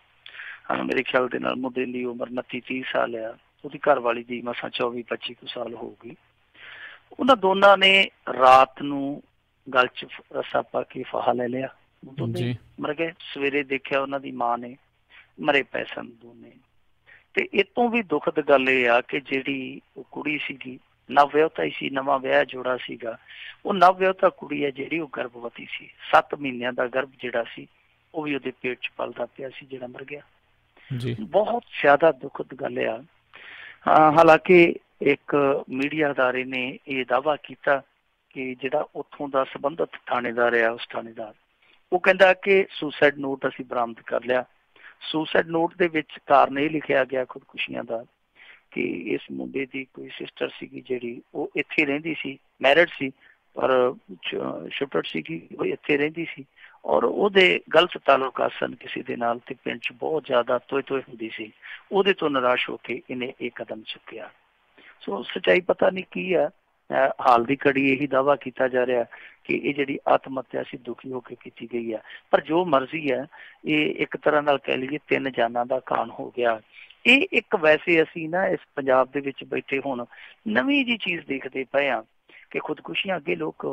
ਮੇਰੇ ਖਿਆਲ ਦੇ ਨਾਲ ਮੁੰਡੇ ਦੀ ਉਮਰ 29-30 ਸਾਲ ਆ, ਉਹਦੀ ਘਰ ਵਾਲੀ ਦੀ ਮਸਾਂ 24-25 ਸਾਲ ਹੋ ਗਈ। ਉਹਨਾਂ ਦੋਨਾਂ ਨੇ ਰਾਤ ਨੂੰ ਗਲ 'ਚ ਰੱਸਾ ਪਾ ਕੇ ਫਾਹਾ ਲੈ ਲਿਆ, ਦੋਨੇ ਮਰ ਗਏ। ਸਵੇਰੇ ਦੇਖਿਆ ਉਹਨਾਂ ਦੀ ਮਾਂ ਨੇ ਮਰੇ ਪਏ ਸਨ ਦੋਨੇ। ਤੇ ਇਹ ਤੋਂ ਵੀ ਦੁਖਦ ਗੱਲ ਇਹ ਆ ਕਿ ਜਿਹੜੀ ਉਹ ਕੁੜੀ ਸੀਗੀ, ਨਵ-ਵਿਆਹੁਤਾ ਹੀ ਸੀ, ਨਵਾਂ ਵਿਆਹ ਜੋੜਾ ਸੀਗਾ, ਉਹ ਨਵ-ਵਿਆਹੁਤਾ ਕੁੜੀ ਹੈ ਜਿਹੜੀ ਉਹ ਗਰਭਵਤੀ ਸੀ। 7 ਮਹੀਨਿਆਂ ਦਾ ਗਰਭ ਜਿਹੜਾ ਸੀ ਉਹ ਵੀ ਉਹਦੇ ਪੇਟ 'ਚ ਪਲਦਾ ਪਿਆ ਸੀ, ਜਿਹੜਾ ਮਰ ਗਿਆ। ਬਹੁਤ ਜ਼ਿਆਦਾ ਦੁਖਦ ਗੱਲ ਆ। ਹਾਲਾਂਕਿ ਇੱਕ ਮੀਡੀਆ ਅਦਾਰੇ ਨੇ ਇਹ ਦਾਅਵਾ ਕੀਤਾ ਕਿ ਜਿਹੜਾ ਉੱਥੋਂ ਦਾ ਸੰਬੰਧਿਤ ਥਾਣੇਦਾਰ ਆ, ਉਸ ਥਾਣੇਦਾਰ, ਉਹ ਕਹਿੰਦਾ ਕਿ ਸੁਸਾਈਡ ਨੋਟ ਅਸੀਂ ਬਰਾਮਦ ਕਰ ਲਿਆ। ਸੁਸਾਈਡ ਨੋਟ ਦੇ ਵਿੱਚ ਕਾਰਨ ਇਹ ਲਿਖਿਆ ਗਿਆ ਖੁਦਕੁਸ਼ੀਆਂ ਦਾ ਕਿ ਇਸ ਮੁੰਡੇ ਦੀ ਕੋਈ ਸਿਸਟਰ ਸੀਗੀ ਜਿਹੜੀ ਉਹ ਇੱਥੇ ਰਹਿੰਦੀ ਸੀ, ਮੈਰਿਡ ਸੀ ਪਰ ਸ਼ਿਫਟਡ ਸੀਗੀ, ਉਹ ਇੱਥੇ ਰਹਿੰਦੀ ਸੀ ਔਰ ਉਹਦੇ ਗਲਤ ਤਾਲੁਕਾਤ ਸਨ ਕਿਸੇ ਦੇ ਨਾਲ ਤੇ ਪਿੰਡ 'ਚ ਬਹੁਤ ਜ਼ਿਆਦਾ ਤੋਏ ਹੁੰਦੀ ਸੀ। ਉਹਦੇ ਤੋਂ ਨਿਰਾਸ਼ ਹੋ ਕੇ ਇਹਨੇ ਇਹ ਕਦਮ ਚੁੱਕਿਆ। ਸੋ ਸੱਚਾਈ ਪਤਾ ਨਹੀਂ ਕੀ ਆ। ਹਾਲ ਦੀ ਘੜੀ ਇਹੀ ਦਾਅਵਾ ਕੀਤਾ ਜਾ ਰਿਹਾ ਕਿ ਇਹ ਜਿਹੜੀ ਆਤਮ ਹੱਤਿਆ ਸੀ ਦੁਖੀ ਹੋ ਕੇ ਕੀਤੀ ਗਈ ਆ। ਪਰ ਜੋ ਮਰਜ਼ੀ ਹੈ, ਇਹ ਇੱਕ ਤਰ੍ਹਾਂ ਨਾਲ ਕਹਿ ਲਈਏ 3 ਜਾਨਾਂ ਦਾ ਕਾਣ ਹੋ ਗਿਆ। ਇਹ ਇੱਕ ਵੈਸੇ ਅਸੀਂ ਨਾ ਇਸ ਪੰਜਾਬ ਦੇ ਵਿੱਚ ਬੈਠੇ ਹੁਣ ਨਵੀਂ ਜਿਹੀ ਚੀਜ਼ ਦੇਖਦੇ ਪਏ ਹਾਂ ਕਿ ਖੁਦਕੁਸ਼ੀਆਂ ਅੱਗੇ ਲੋਕ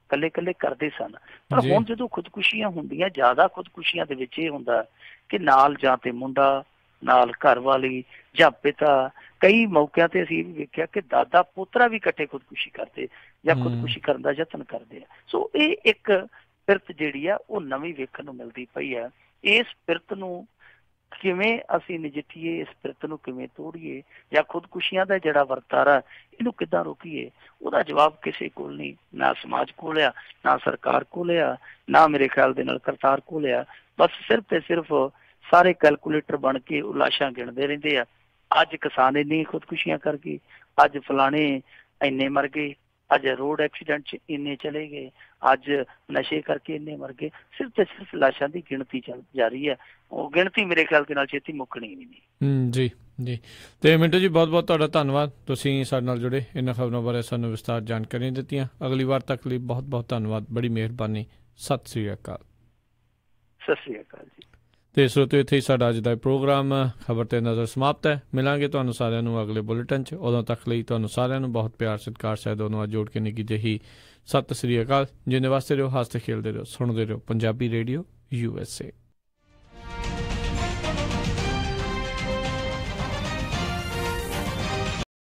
ਕੱਲੇ ਕਰਦੇ ਸਨ, ਪਰ ਹੁਣ ਜਦੋਂ ਖੁਦਕੁਸ਼ੀਆਂ ਹੁੰਦੀਆਂ, ਜ਼ਿਆਦਾ ਖੁਦਕੁਸ਼ੀਆਂ ਦੇ ਵਿੱਚ ਇਹ ਹੁੰਦਾ ਕਿ ਨਾਲ ਜਾਂ ਤੇ ਮੁੰਡਾ, ਨਾਲ ਘਰ ਵਾਲੀ ਜਾਂ ਪਿਤਾ, ਕਈ ਮੌਕਿਆਂ ਤੇ ਅਸੀਂ ਵੇਖਿਆ ਕਿ ਦਾਦਾ ਪੋਤਰਾ ਵੀ ਇਕੱਠੇ ਖੁਦਕੁਸ਼ੀ ਕਰਦੇ ਜਾਂ ਖੁਦਕੁਸ਼ੀ ਕਰਨ ਦਾ ਯਤਨ ਕਰਦੇ ਆ। ਸੋ ਇਹ ਇੱਕ ਪਿਰਤ ਜਿਹੜੀ ਆ ਉਹ ਨਵੀਂ ਵੇਖਣ ਨੂੰ ਮਿਲਦੀ ਪਈ ਆ। ਇਸ ਪਿਰਤ ਨੂੰ ਕਿਵੇਂ ਅਸੀਂ ਨਜਿੱਠੀਏ, ਇਸ ਪਿਰਤ ਨੂੰ ਕਿਵੇਂ ਤੋੜੀਏ, ਜਾਂ ਖੁਦਕੁਸ਼ੀਆਂ ਦਾ ਜਿਹੜਾ ਵਰਤਾਰਾ ਇਹਨੂੰ ਕਿੱਦਾਂ ਰੋਕੀਏ, ਉਹਦਾ ਜਵਾਬ ਕਿਸੇ ਕੋਲ ਨਹੀਂ। ਨਾ ਸਮਾਜ ਕੋਲ ਆ, ਨਾ ਸਰਕਾਰ ਕੋਲ ਆ, ਨਾ ਮੇਰੇ ਖਿਆਲ ਦੇ ਨਾਲ ਕਰਤਾਰ ਕੋਲ ਆ। ਬਸ ਸਿਰਫ ਤੇ ਸਿਰਫ ਸਾਰੇ ਕੈਲਕੂਲੇਟਰ ਬਣ ਕੇ ਉਹ ਲਾਸ਼ਾਂ ਗਿਣਦੇ ਰਹਿੰਦੇ ਆ। ਅੱਜ ਕਿਸਾਨ ਇੰਨੀ ਖੁਦਕੁਸ਼ੀਆਂ ਕਰ ਗਏ, ਅੱਜ ਫਲਾਣੇ ਇੰਨੇ ਮਰ ਗਏ, ਅੱਜ ਰੋਡ ਐਕਸੀਡੈਂਟ 'ਚ ਇੰਨੇ ਚਲੇ ਗਏ, ਅੱਜ ਨਸ਼ੇ ਕਰਕੇ ਇੰਨੇ ਮਰ ਗਏ। ਸਿਰਫ ਤੇ ਸਿਰਫ ਲਾਸ਼ਾਂ ਦੀ ਗਿਣਤੀ ਚੱਲ ਜਾ ਰਹੀ ਹੈ। ਉਹ ਗਿਣਤੀ ਮੇਰੇ ਖਿਆਲ ਦੇ ਨਾਲ ਛੇਤੀ ਮੁੱਕਣੀ ਵੀ ਨਹੀਂ। ਜੀ ਜੀ। ਤੇ ਮਿੰਟੂ ਜੀ, ਬਹੁਤ ਬਹੁਤ ਤੁਹਾਡਾ ਧੰਨਵਾਦ। ਤੁਸੀਂ ਸਾਡੇ ਨਾਲ ਜੁੜੇ, ਇਹਨਾਂ ਖਬਰਾਂ ਬਾਰੇ ਸਾਨੂੰ ਵਿਸਤਾਰ ਜਾਣਕਾਰੀਆਂ ਦਿੱਤੀਆਂ। ਅਗਲੀ ਵਾਰ ਤੱਕ ਲਈ ਬਹੁਤ ਬਹੁਤ ਧੰਨਵਾਦ, ਬੜੀ ਮਿਹਰਬਾਨੀ। ਸਤਿ ਸ੍ਰੀ ਅਕਾਲ। ਸਤਿ ਸ੍ਰੀ ਅਕਾਲ ਜੀ। ਤੇ ਸਰੋਤਿਓ, ਇੱਥੇ ਹੀ ਸਾਡਾ ਅੱਜ ਦਾ ਪ੍ਰੋਗਰਾਮ ਖਬਰ ਤੇ ਨਜ਼ਰ ਸਮਾਪਤ ਹੈ। ਮਿਲਾਂਗੇ ਤੁਹਾਨੂੰ ਸਾਰਿਆਂ ਨੂੰ ਅਗਲੇ ਬੁਲੇਟਿਨ 'ਚ। ਉਦੋਂ ਤੱਕ ਲਈ ਤੁਹਾਨੂੰ ਸਾਰਿਆਂ ਨੂੰ ਬਹੁਤ ਪਿਆਰ ਸਤਿਕਾਰ ਸਹਿਤ ਦੋਨੋਂ ਜੋੜ ਕੇ ਨਿੱਘੀ ਜਿਹੀ ਸਤਿ ਸ੍ਰੀ ਅਕਾਲ। ਜਿੰਨੇ ਵਾਸਤੇ ਰਹੋ, ਹੱਸਦੇ ਖੇਲਦੇ ਰਹੋ, ਸੁਣਦੇ ਰਹੋ ਪੰਜਾਬੀ ਰੇਡੀਓ USA।